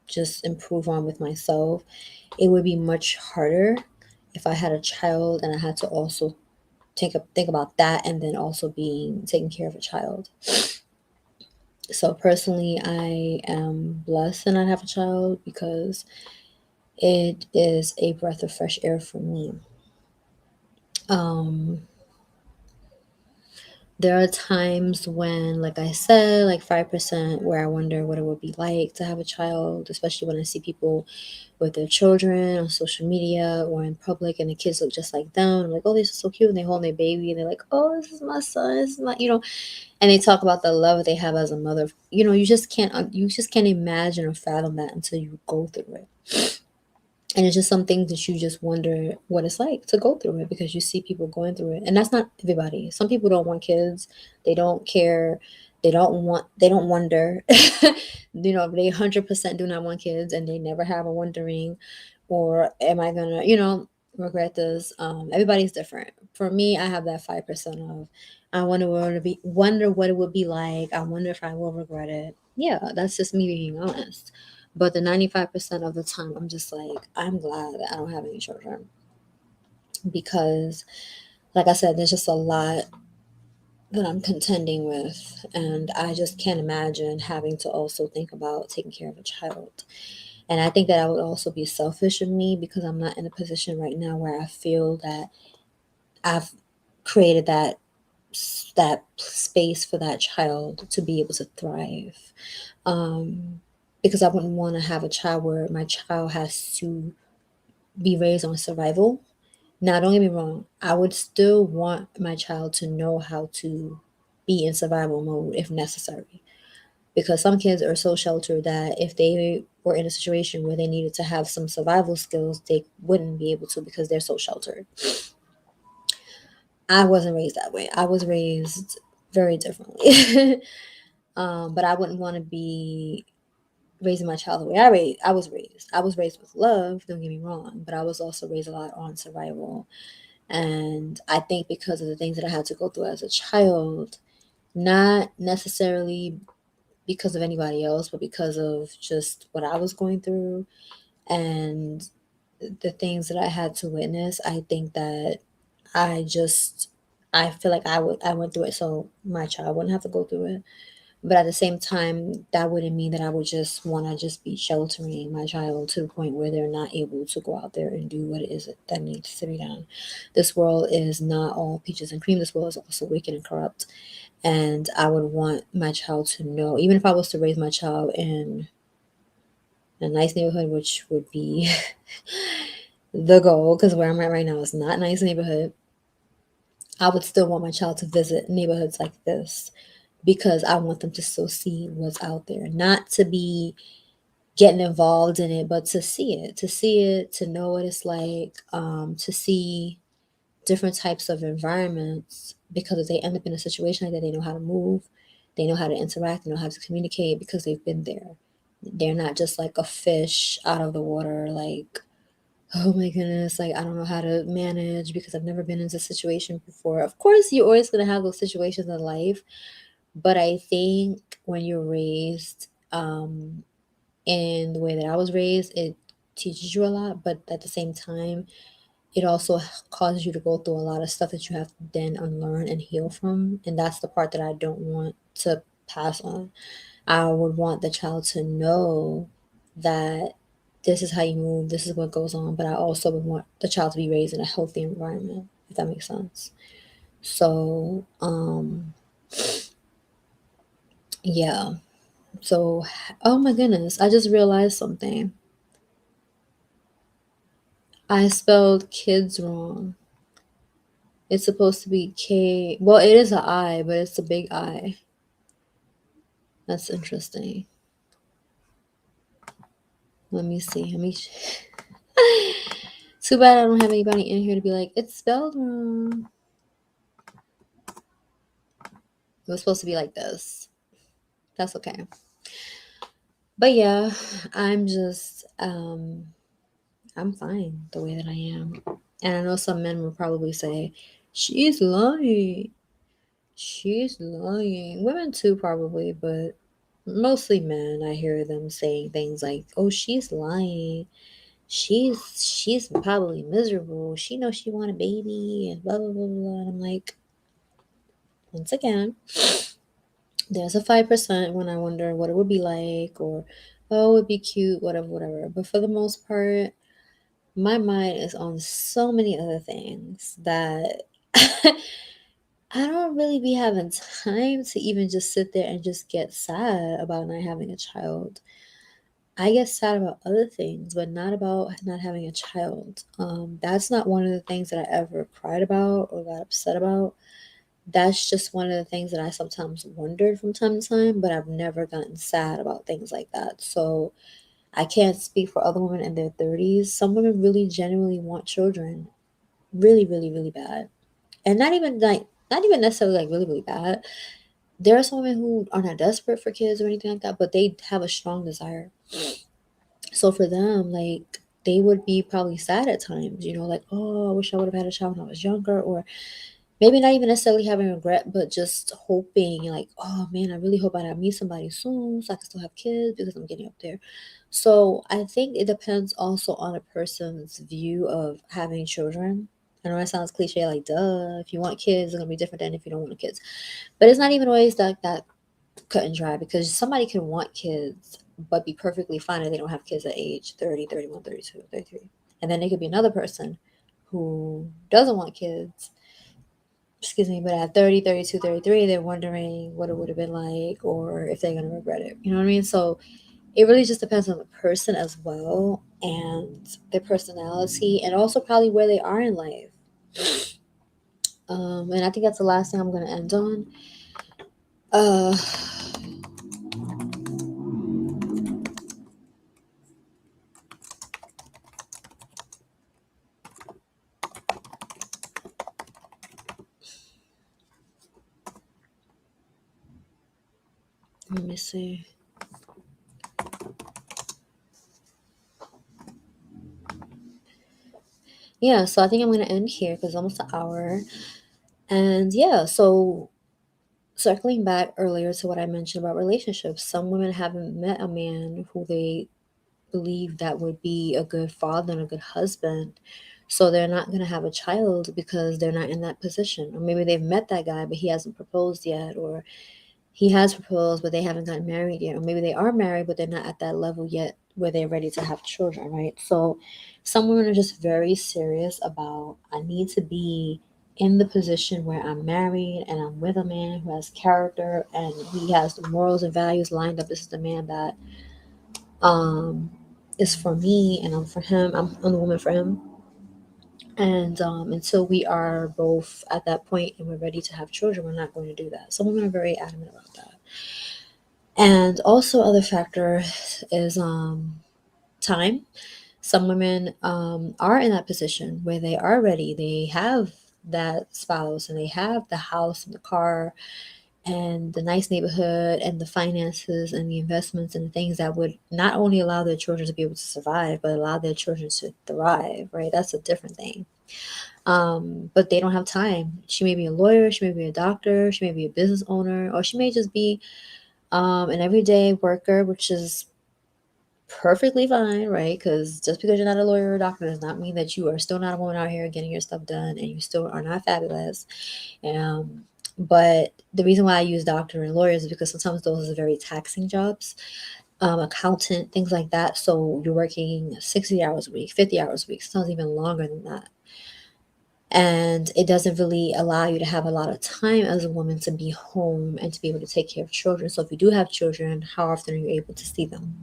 just improve on with myself, it would be much harder if I had a child and I had to also think about that and then also being taking care of a child. So personally, I am blessed to not have a child because it is a breath of fresh air for me. Um, there are times when, like I said, like 5%, where I wonder what it would be like to have a child, especially when I see people with their children on social media or in public and the kids look just like them. I'm like, oh, they're so cute. And they hold their baby and they're like, oh, this is my son. This is my, and they talk about the love they have as a mother. You just can't imagine or fathom that until you go through it. And it's just some things that you just wonder what it's like to go through it because you see people going through it. And that's not everybody. Some people don't want kids. They don't care. They don't wonder. They 100% do not want kids and they never have a wondering or am I gonna, regret this. Everybody's different. For me, I have that 5% of I wonder what it would be like. I wonder if I will regret it. Yeah, that's just me being honest. But the 95% of the time, I'm just like, I'm glad that I don't have any children because, like I said, there's just a lot that I'm contending with. And I just can't imagine having to also think about taking care of a child. And I think that I would also be selfish of me because I'm not in a position right now where I feel that I've created that space for that child to be able to thrive. Because I wouldn't want to have a child where my child has to be raised on survival. Now, don't get me wrong, I would still want my child to know how to be in survival mode if necessary. Because some kids are so sheltered that if they were in a situation where they needed to have some survival skills, they wouldn't be able to because they're so sheltered. I wasn't raised that way. I was raised very differently. But I wouldn't want to be raising my child the way I was raised. I was raised with love, don't get me wrong, but I was also raised a lot on survival. And I think because of the things that I had to go through as a child, not necessarily because of anybody else, but because of just what I was going through and the things that I had to witness, I think that I just I feel like I went through it so my child wouldn't have to go through it. But at the same time, that wouldn't mean that I would just want to just be sheltering my child to the point where they're not able to go out there and do what it is that needs to be done. This world is not all peaches and cream. This world is also wicked and corrupt. And I would want my child to know, even if I was to raise my child in a nice neighborhood, which would be the goal, because where I'm at right now is not a nice neighborhood, I would still want my child to visit neighborhoods like this because I want them to still see what's out there, not to be getting involved in it, but to see it, to know what it's like, to see different types of environments, because if they end up in a situation like that, they know how to move, they know how to interact, they know how to communicate because they've been there. They're not just like a fish out of the water, like, oh my goodness, like I don't know how to manage because I've never been in this situation before. Of course, you're always going to have those situations in life, but I think when you're raised in the way that I was raised, it teaches you a lot, but at the same time, it also causes you to go through a lot of stuff that you have to then unlearn and heal from. And that's the part that I don't want to pass on. I would want the child to know that this is how you move, this is what goes on, but I also would want the child to be raised in a healthy environment, if that makes sense. So, yeah. So, oh my goodness, I just realized something. I spelled kids wrong. It's supposed to be K. Well, it is an I, but it's a big I. That's interesting. Let me see. Let me. Too bad I don't have anybody in here to be like, it's spelled wrong. It was supposed to be like this. That's okay. But yeah, I'm just, I'm fine the way that I am. And I know some men will probably say, she's lying. She's lying. Women too, probably, but mostly men. I hear them saying things like, "Oh, she's lying. She's probably miserable. She knows she want a baby and blah blah blah blah." And I'm like, once again, there's a 5% when I wonder what it would be like, or oh, it would be cute, whatever, whatever. But for the most part, my mind is on so many other things that I don't really be having time to even just sit there and just get sad about not having a child. I get sad about other things, but not about not having a child. That's not one of the things that I ever cried about or got upset about. That's just one of the things that I sometimes wondered from time to time, but I've never gotten sad about things like that. So I can't speak for other women in their 30s. Some women really genuinely want children, really, really, really bad. And not even necessarily like really, really bad. There are some women who are not desperate for kids or anything like that, but they have a strong desire. So for them, like they would be probably sad at times, like, oh, I wish I would have had a child when I was younger, or maybe not even necessarily having regret, but just hoping, like, oh man, I really hope I meet somebody soon so I can still have kids because I'm getting up there. So I think it depends also on a person's view of having children. I know it sounds cliche, like, duh, if you want kids, it's gonna be different than if you don't want kids. But it's not even always that cut and dry, because somebody can want kids but be perfectly fine if they don't have kids at age 30, 31, 32, 33. And then there could be another person who doesn't want kids, excuse me, but at 30, 32, 33, they're wondering what it would have been like or if they're going to regret it. You know what I mean? So it really just depends on the person as well, and their personality, and also probably where they are in life. And I think that's the last thing I'm going to end on. Uh, Let me see. Yeah, so I think I'm going to end here because it's almost an hour. And yeah, so circling back earlier to what I mentioned about relationships, some women haven't met a man who they believe that would be a good father and a good husband. So they're not going to have a child because they're not in that position. Or maybe they've met that guy, but he hasn't proposed yet. Or he has proposed, but they haven't gotten married yet. Or maybe they are married, but they're not at that level yet where they're ready to have children, right? So some women are just very serious about, I need to be in the position where I'm married and I'm with a man who has character and he has the morals and values lined up. This is the man that um is for me and I'm for him. I'm the woman for him. And until we are both at that point and we're ready to have children, we're not going to do that. Some women are very adamant about that. And also other factor is time. Some women are in that position where they are ready. They have that spouse and they have the house and the car and the nice neighborhood and the finances and the investments and the things that would not only allow their children to be able to survive, but allow their children to thrive, right? That's a different thing. But they don't have time. She may be a lawyer, she may be a doctor, she may be a business owner, or she may just be an everyday worker, which is perfectly fine, right? Because just because you're not a lawyer or a doctor does not mean that you are still not a woman out here getting your stuff done and you still are not fabulous. Um, but the reason why I use doctor and lawyers is because sometimes those are very taxing jobs, accountant, things like that. So you're working 60 hours a week, 50 hours a week, sometimes even longer than that. And it doesn't really allow you to have a lot of time as a woman to be home and to be able to take care of children. So if you do have children, how often are you able to see them?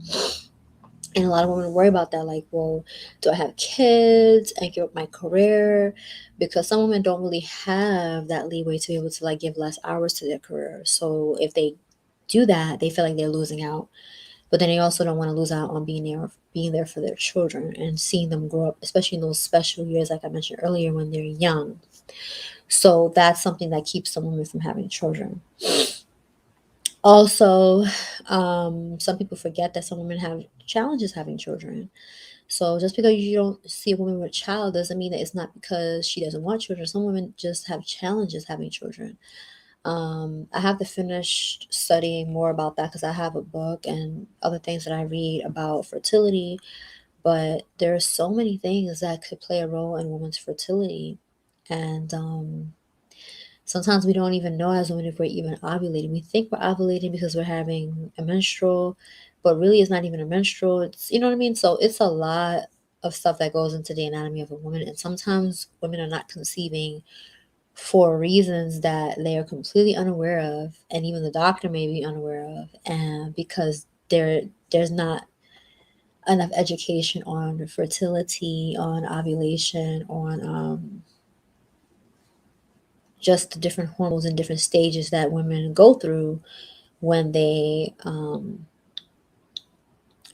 And a lot of women worry about that, like, well, do I have kids and give up my career? Because some women don't really have that leeway to be able to like give less hours to their career. So if they do that, they feel like they're losing out. But then they also don't want to lose out on being there for their children and seeing them grow up, especially in those special years, like I mentioned earlier, when they're young. So that's something that keeps some women from having children. Also, some people forget that some women have challenges having children. So just because you don't see a woman with a child doesn't mean that it's not because she doesn't want children. Some women just have challenges having children. I have to finish studying more about that because I have a book and other things that I read about fertility. But there are so many things that could play a role in women's fertility. And sometimes we don't even know as women if we're even ovulating. We think we're ovulating because we're having a menstrual, but really it's not even a menstrual. It's, you know what I mean? So it's a lot of stuff that goes into the anatomy of a woman. And sometimes women are not conceiving for reasons that they are completely unaware of, and even the doctor may be unaware of, and because there's not enough education on fertility, on ovulation, on just the different hormones and different stages that women go through when they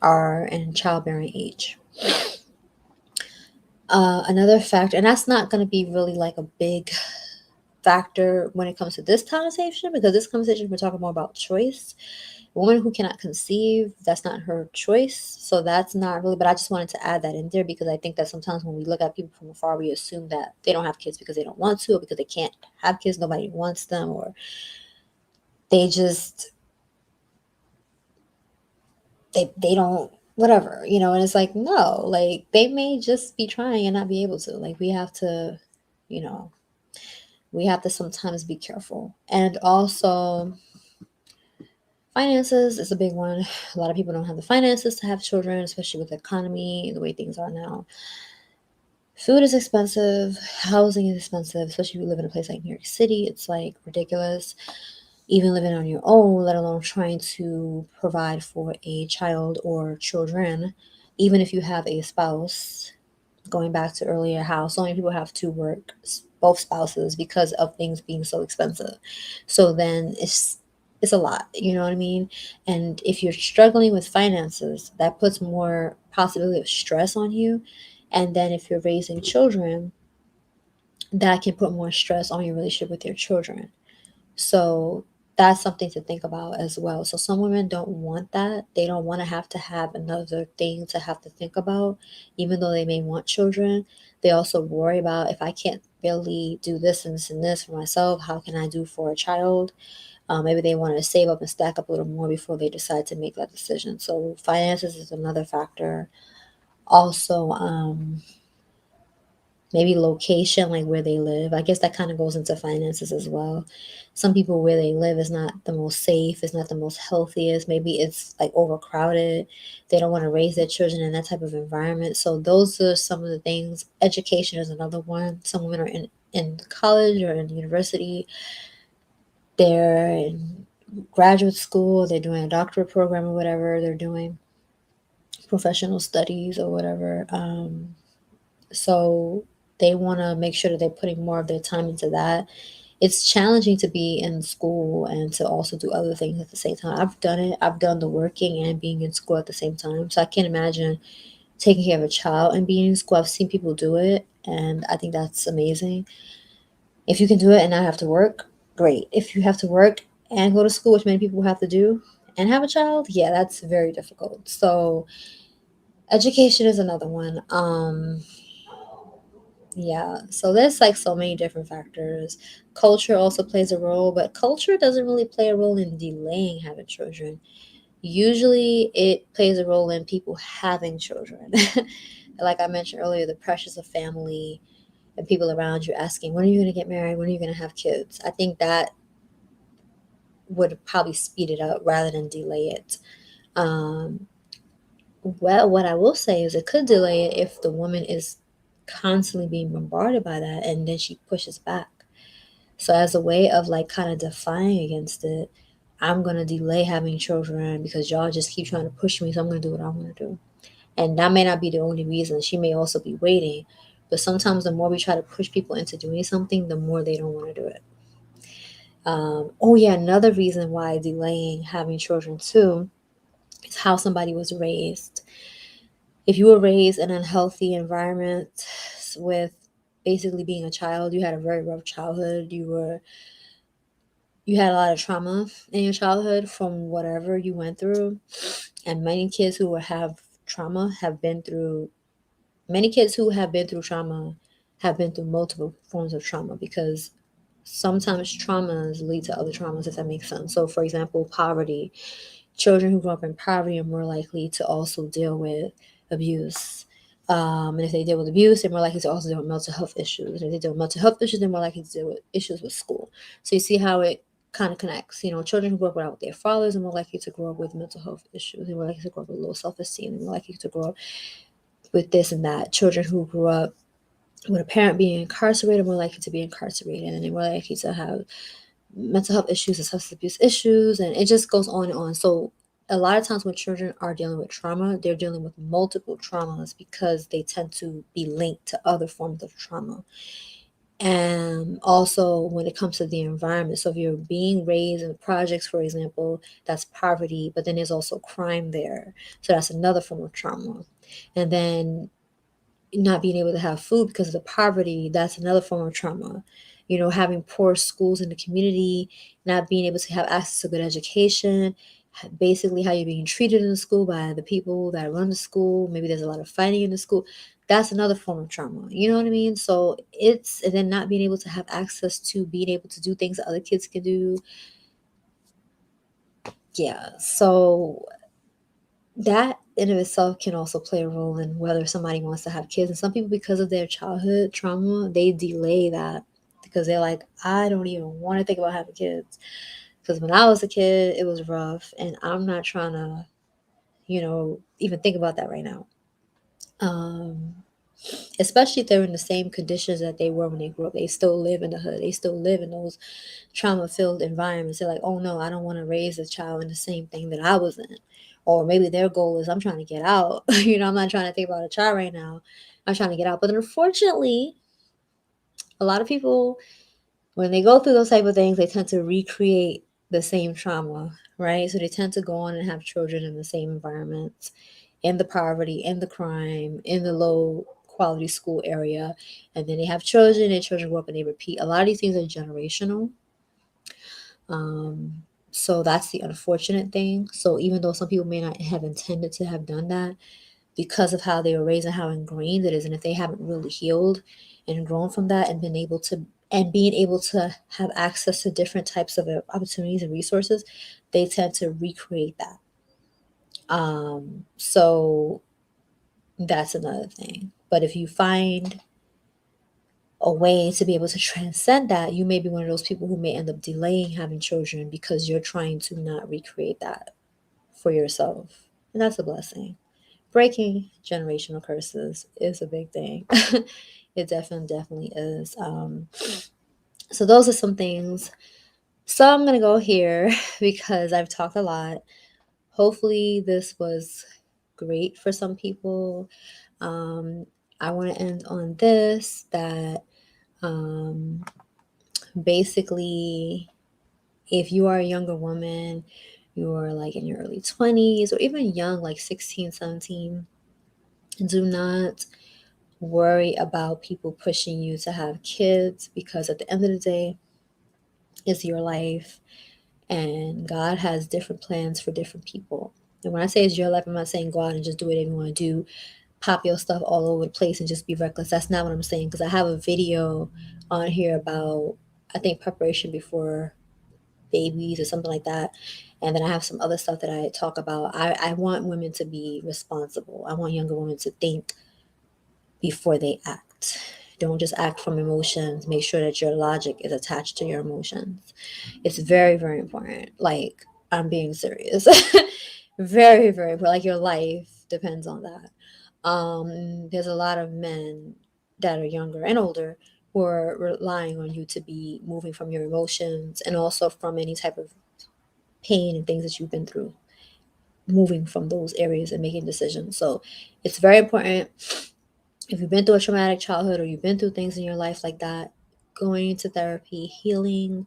are in childbearing age. Another factor, and that's not going to be really like a big factor when it comes to this conversation, because this conversation we're talking more about choice. A woman who cannot conceive, that's not her choice. So that's not really, but I just wanted to add that in there because I think that sometimes when we look at people from afar, we assume that they don't have kids because they don't want to, or because they can't have kids, nobody wants them, or they just they don't whatever, and it's like, no, like they may just be trying and not be able to. Like you know, we have to sometimes be careful. And also finances is a big one. A lot of people don't have the finances to have children, especially with the economy, the way things are now. Food is expensive, housing is expensive, especially if you live in a place like New York City. It's like ridiculous. Even living on your own, let alone trying to provide for a child or children, even if you have a spouse. Going back to earlier, how so many people have to work, both spouses, because of things being so expensive. So then it's a lot, you know what I mean? And if you're struggling with finances, that puts more possibility of stress on you. And then if you're raising children, that can put more stress on your relationship with your children. So that's something to think about as well. So some women don't want that. They don't want to have another thing to have to think about, even though they may want children. They also worry about, if I can't really do this and this and this for myself, how can I do for a child? Maybe they want to save up and stack up a little more before they decide to make that decision. So finances is another factor. Also, maybe location, like where they live. I guess that kind of goes into finances as well. Some people, where they live is not the most safe, it's not the most healthiest. Maybe it's like overcrowded. They don't want to raise their children in that type of environment. So those are some of the things. Education is another one. Some women are in college or in university. They're in graduate school. They're doing a doctorate program or whatever. They're doing professional studies or whatever. So they want to make sure that they're putting more of their time into that it's challenging to be in school and to also do other things at the same time. I've done it. I've done the working and being in school at the same time. So I can't imagine taking care of a child and being in school. I've seen people do it, and I think that's amazing. If you can do it and not have to work, great. If you have to work and go to school, which many people have to do, and have a child, yeah, that's very difficult. So education is another one. Yeah, so there's like so many different factors. Culture also plays a role, but culture doesn't really play a role in delaying having children. Usually it plays a role in people having children. Like I mentioned earlier, the pressures of family and people around you asking, when are you going to get married? When are you going to have kids? I think that would probably speed it up rather than delay it. Um, well, what I will say is it could delay it if the woman is constantly being bombarded by that and then she pushes back. So, as a way of like kind of defying against it, I'm going to delay having children because y'all just keep trying to push me. So, I'm going to do what I want to do. And that may not be the only reason. She may also be waiting. But sometimes the more we try to push people into doing something, the more they don't want to do it. Oh, yeah, another reason why delaying having children too is how somebody was raised. If you were raised in an unhealthy environment with basically being a child, you had a very rough childhood, you had a lot of trauma in your childhood from whatever you went through. And many kids who have been through trauma have been through multiple forms of trauma because sometimes traumas lead to other traumas, if that makes sense. So, for example, poverty. Children who grow up in poverty are more likely to also deal with abuse. And if they deal with abuse, they're more likely to also deal with mental health issues. And if they deal with mental health issues, they're more likely to deal with issues with school. So you see how it kind of connects. Children who grow up without their fathers are more likely to grow up with mental health issues. They're more likely to grow up with low self-esteem. They're more likely to grow up with this and that. Children who grew up with a parent being incarcerated are more likely to be incarcerated, and they're more likely to have mental health issues and substance abuse issues, and it just goes on and on. So a lot of times when children are dealing with trauma, they're dealing with multiple traumas because they tend to be linked to other forms of trauma. And also when it comes to the environment, so if you're being raised in projects, for example, that's poverty, but then there's also crime there, so that's another form of trauma. And then not being able to have food because of the poverty, that's another form of trauma. Having poor schools in the community, not being able to have access to good education, basically how you're being treated in the school by the people that run the school. Maybe there's a lot of fighting in the school. That's another form of trauma. You know what I mean? So and then not being able to have access to being able to do things that other kids can do. Yeah. So that in of itself can also play a role in whether somebody wants to have kids. And some people, because of their childhood trauma, they delay that because they're like, I don't even want to think about having kids. Because when I was a kid, it was rough, and I'm not trying to, even think about that right now. Um, Especially if they're in the same conditions that they were when they grew up. They still live in the hood. They still live in those trauma-filled environments. They're like, oh no, I don't want to raise a child in the same thing that I was in. Or maybe their goal is I'm trying to get out. I'm not trying to think about a child right now. I'm trying to get out. But unfortunately, a lot of people, when they go through those type of things, they tend to recreate the same trauma, right? So they tend to go on and have children in the same environments, in the poverty, in the crime, in the low quality school area. And then they have children, and children grow up and they repeat. A lot of these things are generational. So that's the unfortunate thing. So even though some people may not have intended to have done that, because of how they were raised and how ingrained it is, and if they haven't really healed and grown from that and being able to have access to different types of opportunities and resources, they tend to recreate that. So that's another thing. But if you find a way to be able to transcend that, you may be one of those people who may end up delaying having children because you're trying to not recreate that for yourself. And that's a blessing. Breaking generational curses is a big thing. It definitely is. So those are some things. So I'm gonna go here because I've talked a lot. Hopefully this was great for some people. um, I want to end on this, that basically, if you are a younger woman, you're like in your early 20s or even young, like 16, 17, do not worry about people pushing you to have kids, because at the end of the day, it's your life and God has different plans for different people. And when I say it's your life, I'm not saying go out and just do whatever you want to do, pop your stuff all over the place and just be reckless. That's not what I'm saying, because I have a video on here about, I think, preparation before babies or something like that. And then I have some other stuff that I talk about. I want women to be responsible. I want younger women to think before they act. Don't just act from emotions. Make sure that your logic is attached to your emotions. It's very, very important. Like, I'm being serious. Very, very important. Like, your life depends on that. There's a lot of men that are younger and older who are relying on you to be moving from your emotions and also from any type of pain and things that you've been through, moving from those areas and making decisions. So it's very important, if you've been through a traumatic childhood or you've been through things in your life like that, going into therapy, healing,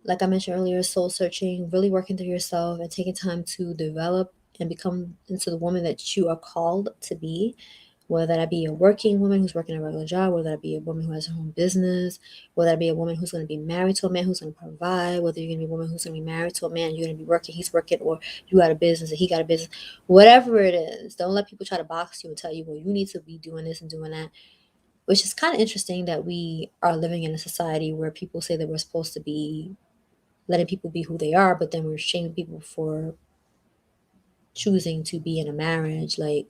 like I mentioned earlier, soul searching, really working through yourself and taking time to develop and become into the woman that you are called to be. Whether that be a working woman who's working a regular job, whether that be a woman who has her own business, whether that be a woman who's going to be married to a man who's going to provide, whether you're going to be a woman who's going to be married to a man, you're going to be working, he's working, or you got a business and he got a business, whatever it is, don't let people try to box you and tell you, well, you need to be doing this and doing that. Which is kind of interesting that we are living in a society where people say that we're supposed to be letting people be who they are, but then we're shaming people for choosing to be in a marriage like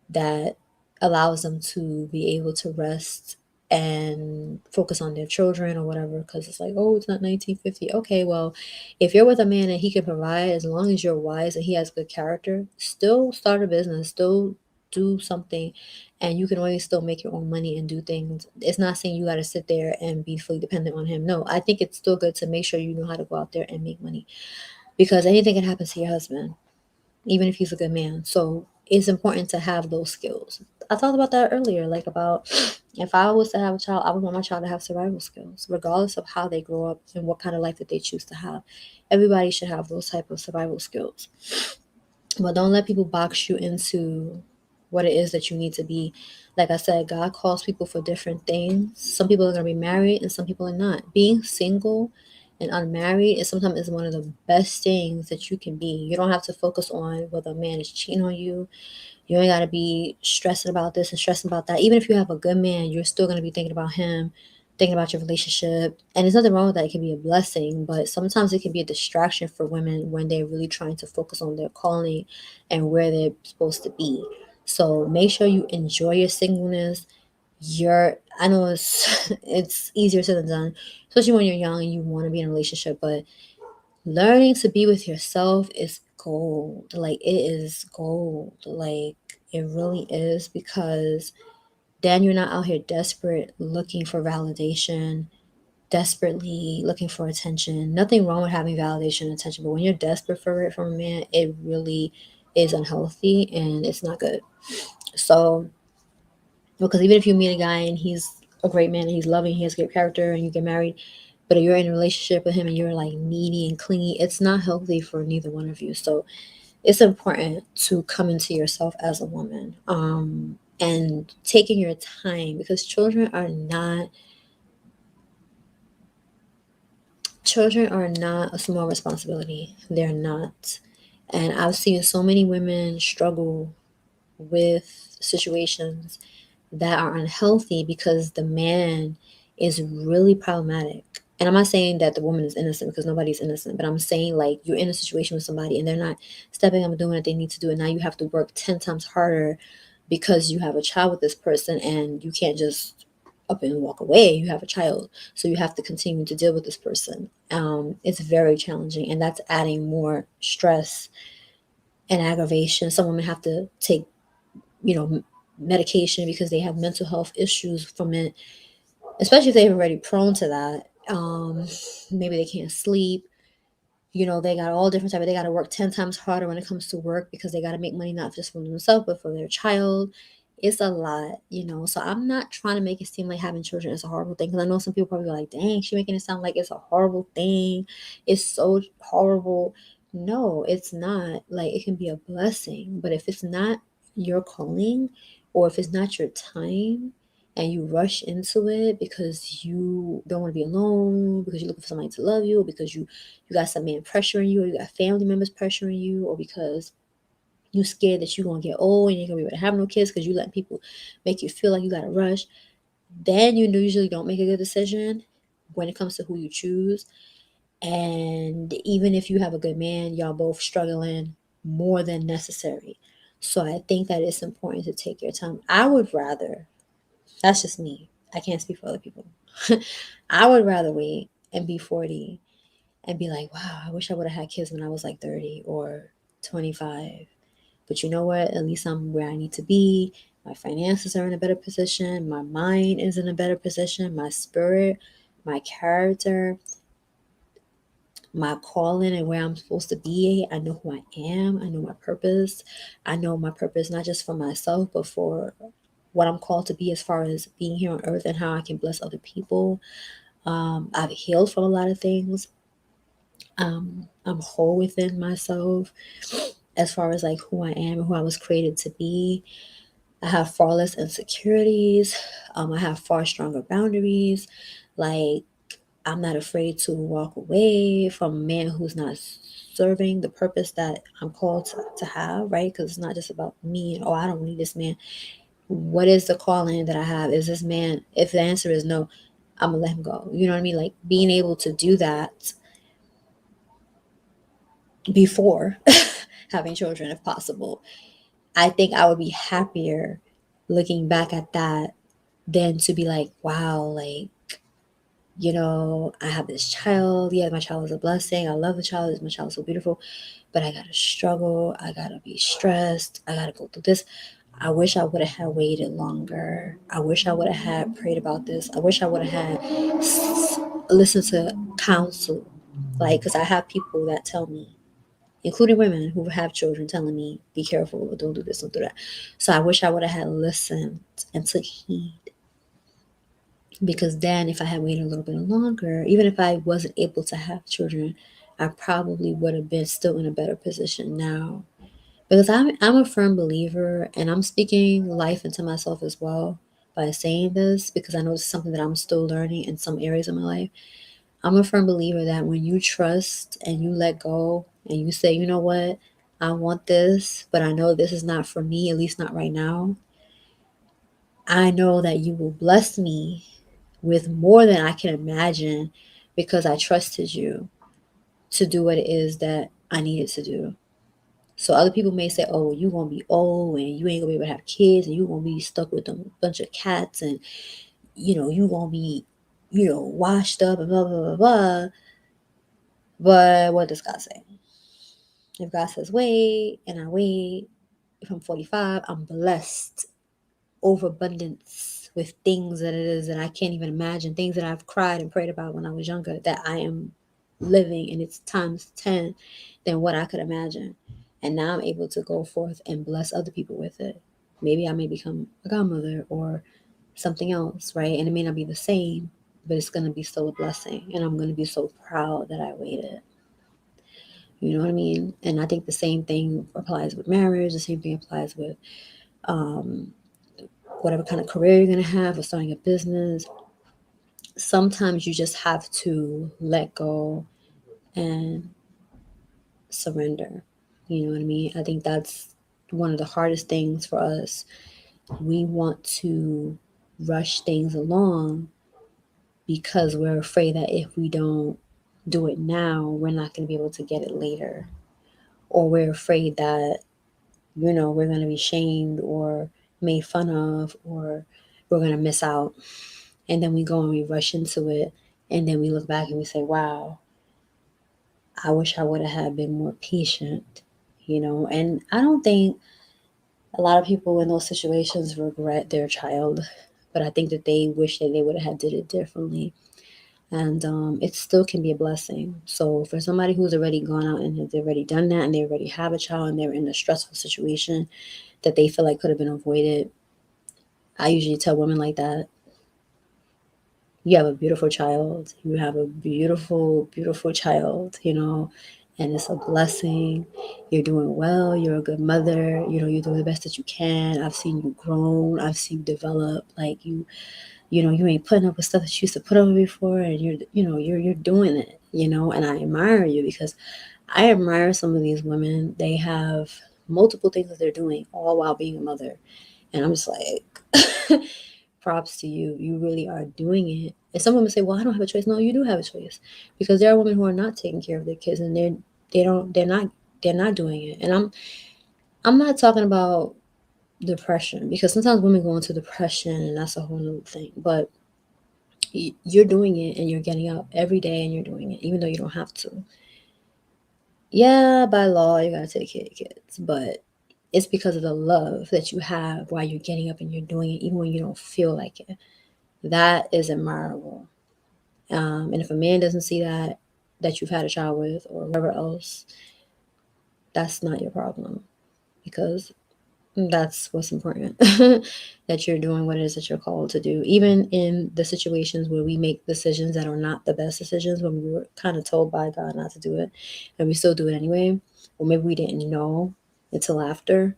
that allows them to be able to rest and focus on their children or whatever, because it's like, oh, it's not 1950. Okay, well, if you're with a man and he can provide, as long as you're wise and he has good character, still start a business, still do something, and you can always still make your own money and do things. It's not saying you got to sit there and be fully dependent on him. No, I think it's still good to make sure you know how to go out there and make money, because anything can happen to your husband even if he's a good man. So it's important to have those skills. I talked about that earlier, like about if I was to have a child, I would want my child to have survival skills, regardless of how they grow up and what kind of life that they choose to have. Everybody should have those type of survival skills. But don't let people box you into what it is that you need to be. Like I said, God calls people for different things. Some people are going to be married and some people are not. Being single and unmarried is sometimes one of the best things that you can be. You don't have to focus on whether a man is cheating on you. You ain't got to be stressing about this and stressing about that. Even if you have a good man, you're still going to be thinking about him, thinking about your relationship. And there's nothing wrong with that. It can be a blessing, but sometimes it can be a distraction for women when they're really trying to focus on their calling and where they're supposed to be. So make sure you enjoy your singleness. I know it's it's easier said than done, especially when you're young and you want to be in a relationship, but learning to be with yourself is gold. Like, it is gold. Like, it really is, because then you're not out here desperate looking for validation, desperately looking for attention. Nothing wrong with having validation and attention, but when you're desperate for it from a man, it really is unhealthy and it's not good. So, because even if you meet a guy and he's a great man and he's loving, he has great character, and you get married, but you're in a relationship with him and you're like needy and clingy, it's not healthy for neither one of you. So it's important to come into yourself as a woman, and taking your time, because children are not a small responsibility. They're not. And I've seen so many women struggle with situations that are unhealthy because the man is really problematic. And I'm not saying that the woman is innocent, because nobody's innocent, but I'm saying, like, you're in a situation with somebody and they're not stepping up and doing what they need to do, and now you have to work 10 times harder because you have a child with this person, and you can't just up and walk away. You have a child, so you have to continue to deal with this person. It's very challenging, and that's adding more stress and aggravation. Some women have to take, medication because they have mental health issues from it, especially if they're already prone to that. Maybe they can't sleep. They got all different type of, they got to work 10 times harder when it comes to work, because they got to make money not just for themselves but for their child. It's a lot, So I'm not trying to make it seem like having children is a horrible thing, because I know some people probably are like, dang, she making it sound like it's a horrible thing. It's so horrible. No, it's not. Like, it can be a blessing, but if it's not your calling, or if it's not your time, and you rush into it because you don't want to be alone, because you're looking for somebody to love you, or because you got some man pressuring you, or you got family members pressuring you, or because you scared that you're gonna get old and you're gonna be able to have no kids because you let people make you feel like you gotta rush, then you usually don't make a good decision when it comes to who you choose. And even if you have a good man, y'all both struggling more than necessary. So I think that it's important to take your time. I would rather, that's just me, I can't speak for other people. I would rather wait and be 40 and be like, wow, I wish I would have had kids when I was like 30 or 25. But you know what? At least I'm where I need to be. My finances are in a better position. My mind is in a better position. My spirit, my character, my calling, and where I'm supposed to be. I know who I am. I know my purpose. I know my purpose not just for myself, but for what I'm called to be as far as being here on earth and how I can bless other people. I've healed from a lot of things. I'm whole within myself as far as like who I am and who I was created to be. I have far less insecurities. I have far stronger boundaries. Like, I'm not afraid to walk away from a man who's not serving the purpose that I'm called to have, right? Because it's not just about me and, oh, I don't need this man. What is the calling that I have? Is this man, if the answer is no, I'm going to let him go. You know what I mean? Like, being able to do that before having children, if possible. I think I would be happier looking back at that than to be like, wow, like, I have this child. Yeah, my child is a blessing. I love the child. My child is so beautiful. But I gotta struggle. I gotta be stressed. I gotta go through this. I wish I would have had waited longer. I wish I would have had prayed about this. I wish I would have had listened to counsel. Like, because I have people that tell me, including women who have children, telling me, be careful, or don't do this, don't do that. So I wish I would have had listened and took heed, because then if I had waited a little bit longer, even if I wasn't able to have children, I probably would have been still in a better position now. Because I'm a firm believer, and I'm speaking life into myself as well by saying this, because I know it's something that I'm still learning in some areas of my life. I'm a firm believer that when you trust and you let go and you say, you know what, I want this, but I know this is not for me, at least not right now. I know that you will bless me with more than I can imagine, because I trusted you to do what it is that I needed to do. So other people may say, oh, you're going to be old and you ain't going to be able to have kids and you're going to be stuck with a bunch of cats and, you're going to be, washed up and blah, blah, blah, blah. But what does God say? If God says wait and I wait, if I'm 45, I'm blessed, overabundance with things that it is that I can't even imagine, things that I've cried and prayed about when I was younger, that I am living, and it's times 10 than what I could imagine. And now I'm able to go forth and bless other people with it. Maybe I may become a godmother or something else, right? And it may not be the same, but it's going to be still a blessing. And I'm going to be so proud that I waited. You know what I mean? And I think the same thing applies with marriage. The same thing applies with um, whatever kind of career you're going to have or starting a business. Sometimes you just have to let go and surrender. You know what I mean? I think that's one of the hardest things for us. We want to rush things along because we're afraid that if we don't do it now, we're not going to be able to get it later. Or we're afraid that, we're going to be shamed or made fun of, or we're going to miss out. And then we go and we rush into it. And then we look back and we say, wow, I wish I would have had been more patient, And I don't think a lot of people in those situations regret their child, but I think that they wish that they would have had did it differently. And it still can be a blessing. So for somebody who's already gone out and has already done that, and they already have a child and they're in a stressful situation that they feel like could have been avoided, I usually tell women like that, you have a beautiful child. You have a beautiful, beautiful child, and it's a blessing. You're doing well. You're a good mother. You're doing the best that you can. I've seen you grown. I've seen you develop. Like you ain't putting up with stuff that you used to put up with before, and you're doing it, and I admire you because I admire some of these women. They have multiple things that they're doing all while being a mother. And I'm just like, props to you. You really are doing it. And some women say, well, I don't have a choice. No, you do have a choice. Because there are women who are not taking care of their kids and they're not doing it. And I'm not talking about depression, because sometimes women go into depression and that's a whole new thing. But you're doing it and you're getting up every day and you're doing it, even though you don't have to. Yeah, by law, you gotta take care of kids, but it's because of the love that you have while you're getting up and you're doing it, even when you don't feel like it. That is admirable. And if a man doesn't see that you've had a child with or whoever else, that's not your problem, because that's what's important. That you're doing what it is that you're called to do, even in the situations where we make decisions that are not the best decisions, when we were kind of told by God not to do it and we still do it anyway, or maybe we didn't know until after.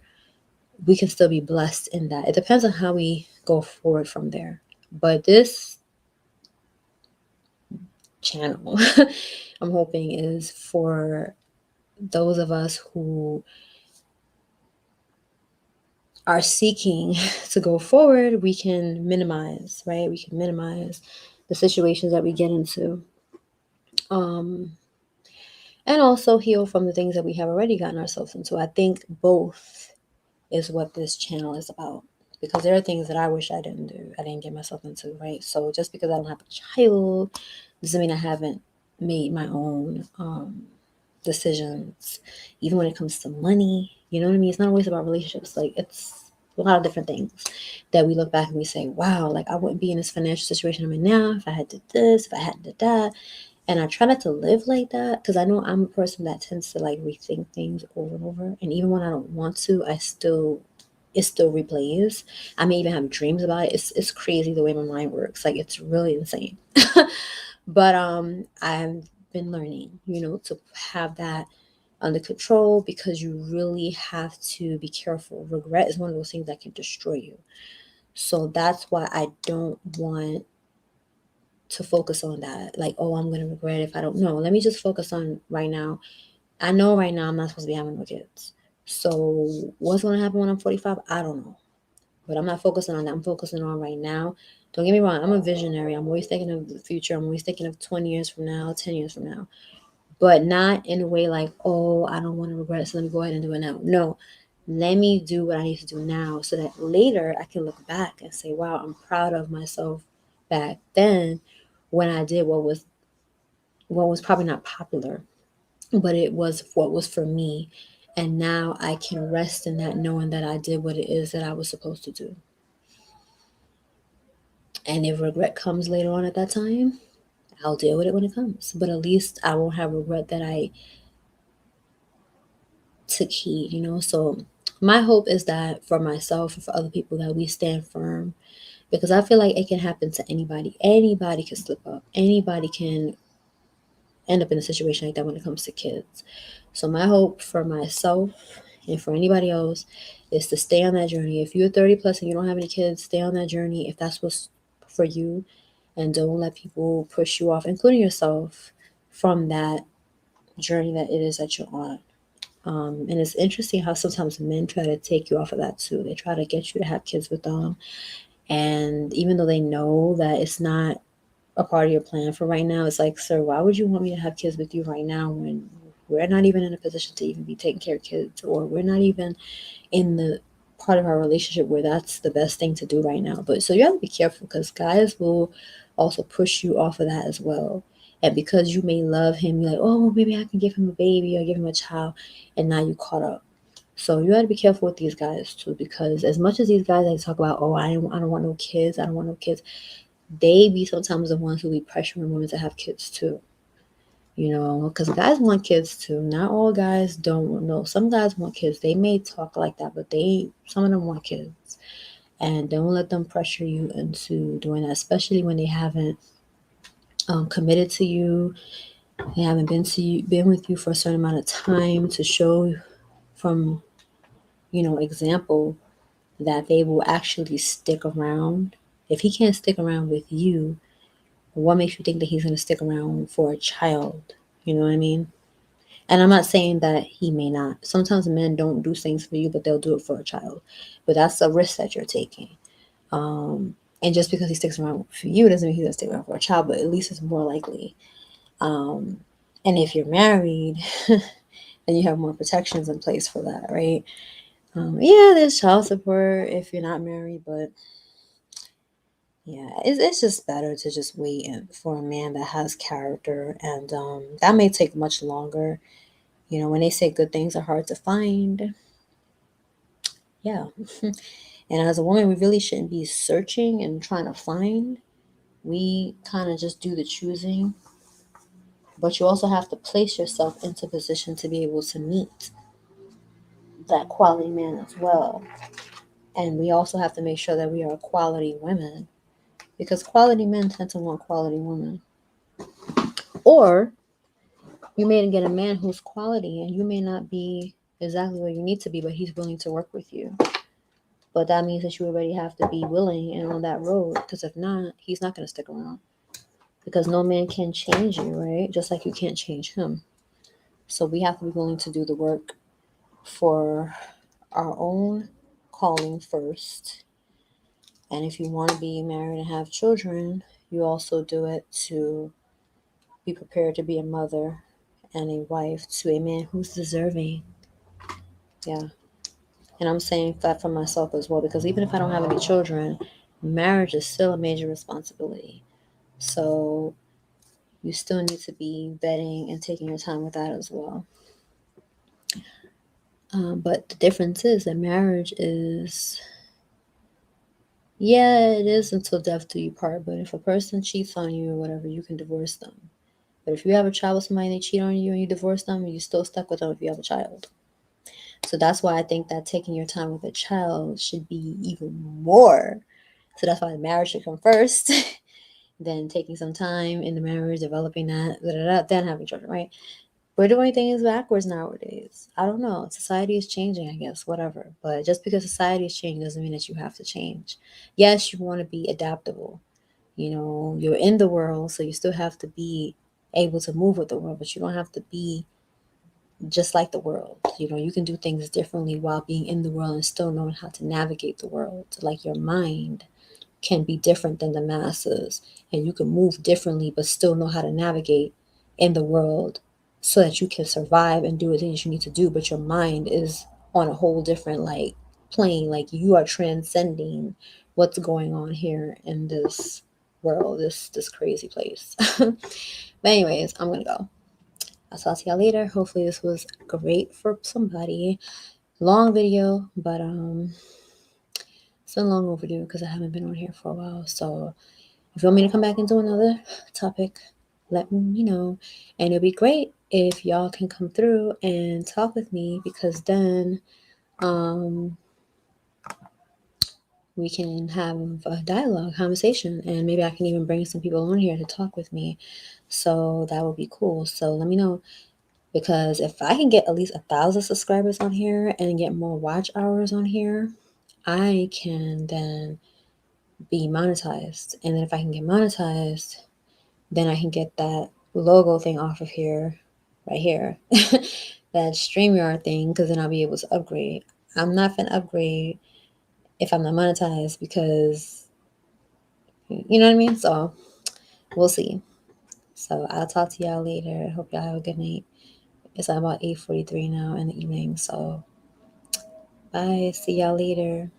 We can still be blessed in that. It depends on how we go forward from there. But this channel, I'm hoping, is for those of us who are seeking to go forward. We can minimize, right? We can minimize the situations that we get into. Um, and also heal from the things that we have already gotten ourselves into. I think both is what this channel is about. Because there are things that I wish I didn't do, I didn't get myself into, right? So just because I don't have a child doesn't mean I haven't made my own decisions, even when it comes to money. You know what I mean? It's not always about relationships. Like, it's a lot of different things that we look back and we say, wow, like I wouldn't be in this financial situation I'm in now if I had did this, if I hadn't did that. And I try not to live like that, because I know I'm a person that tends to like rethink things over and over. And even when I don't want to, it still replays. I may even have dreams about it. It's crazy the way my mind works. Like, it's really insane. But I've been learning, to have that under control, because you really have to be careful. Regret is one of those things that can destroy you. So that's why I don't want to focus on that. Like, oh, I'm going to regret if I don't know. Let me just focus on right now. I know right now I'm not supposed to be having no kids. So what's going to happen when I'm 45? I don't know. But I'm not focusing on that. I'm focusing on right now. Don't get me wrong. I'm a visionary. I'm always thinking of the future. I'm always thinking of 20 years from now, 10 years from now. But not in a way like, oh, I don't want to regret it, so let me go ahead and do it now. No, let me do what I need to do now, so that later I can look back and say, wow, I'm proud of myself back then, when I did what was probably not popular, but it was what was for me. And now I can rest in that, knowing that I did what it is that I was supposed to do. And if regret comes later on at that time, I'll deal with it when it comes. But at least I won't have regret that I took heed. So my hope is that for myself and for other people, that we stand firm, because I feel like it can happen to anybody. Anybody can slip up. Anybody can end up in a situation like that when it comes to kids. So my hope for myself and for anybody else is to stay on that journey. If you're 30 plus and you don't have any kids, stay on that journey if that's what's for you, and don't let people push you off, including yourself, from that journey that it is that you're on. And it's interesting how sometimes men try to take you off of that too. They try to get you to have kids with them. And even though they know that it's not a part of your plan for right now, it's like, sir, why would you want me to have kids with you right now when we're not even in a position to even be taking care of kids, or we're not even in the part of our relationship where that's the best thing to do right now? But so you have to be careful, because guys will also push you off of that as well. And because you may love him, you're like, oh, well, maybe I can give him a baby or give him a child, and now you caught up. So you got to be careful with these guys too, because as much as these guys they talk about, oh, I don't want no kids, I don't want no kids, they be sometimes the ones who be pressuring women to have kids too. Because guys want kids too. Not all guys don't. No, some guys want kids. They may talk like that, but some of them want kids. And don't let them pressure you into doing that, especially when they haven't committed to you. They haven't been with you for a certain amount of time to show from, example that they will actually stick around. If he can't stick around with you, what makes you think that he's going to stick around for a child? You know what I mean? And I'm not saying that he may not. Sometimes men don't do things for you, but they'll do it for a child. But that's a risk that you're taking. And just because he sticks around for you doesn't mean he's going to stick around for a child, but at least it's more likely. And if you're married, then you have more protections in place for that, right? Yeah, there's child support if you're not married, but yeah, it's just better to just wait for a man that has character, and that may take much longer. When they say good things are hard to find, yeah. And as a woman, we really shouldn't be searching and trying to find. We kind of just do the choosing, but you also have to place yourself into position to be able to meet that quality man as well. And we also have to make sure that we are quality women, because quality men tend to want quality women. Or you may get a man who's quality and you may not be exactly where you need to be, but he's willing to work with you. But that means that you already have to be willing and on that road, because if not, he's not going to stick around. Because no man can change you, right? Just like you can't change him. So we have to be willing to do the work for our own calling first. And if you want to be married and have children, you also do it to be prepared to be a mother and a wife to a man who's deserving. Yeah. And I'm saying that for myself as well, because even if I don't have any children, marriage is still a major responsibility. So you still need to be vetting and taking your time with that as well. But the difference is that marriage is, yeah, it is until death do you part. But if a person cheats on you or whatever, you can divorce them. But if you have a child with somebody and they cheat on you and you divorce them, you're still stuck with them if you have a child. So that's why I think that taking your time with a child should be even more. So that's why the marriage should come first, then taking some time in the marriage, developing that, then having children, right? We're doing things backwards nowadays. I don't know. Society is changing, I guess, whatever. But just because society is changing doesn't mean that you have to change. Yes, you want to be adaptable. You're in the world, so you still have to be able to move with the world, but you don't have to be just like the world. You can do things differently while being in the world and still knowing how to navigate the world. Like your mind can be different than the masses, and you can move differently but still know how to navigate in the world so that you can survive and do the things you need to do, but your mind is on a whole different plane. Like you are transcending what's going on here in this world, this crazy place. But anyways, I'm gonna go. I'll talk to y'all later. Hopefully this was great for somebody. Long video, but it's been long overdue because I haven't been on here for a while. So if you want me to come back and do another topic, let me know. And it'll be great if y'all can come through and talk with me, because then we can have a dialogue, conversation, and maybe I can even bring some people on here to talk with me. So that would be cool. So let me know, because if I can get at least 1,000 subscribers on here and get more watch hours on here, I can then be monetized. And then if I can get monetized, then I can get that logo thing off of here, right here, that StreamYard thing, because then I'll be able to upgrade. I'm not going to upgrade if I'm not monetized, because, you know what I mean? So we'll see. So I'll talk to y'all later. Hope y'all have a good night. It's about 8:43 now in the evening. So bye. See y'all later.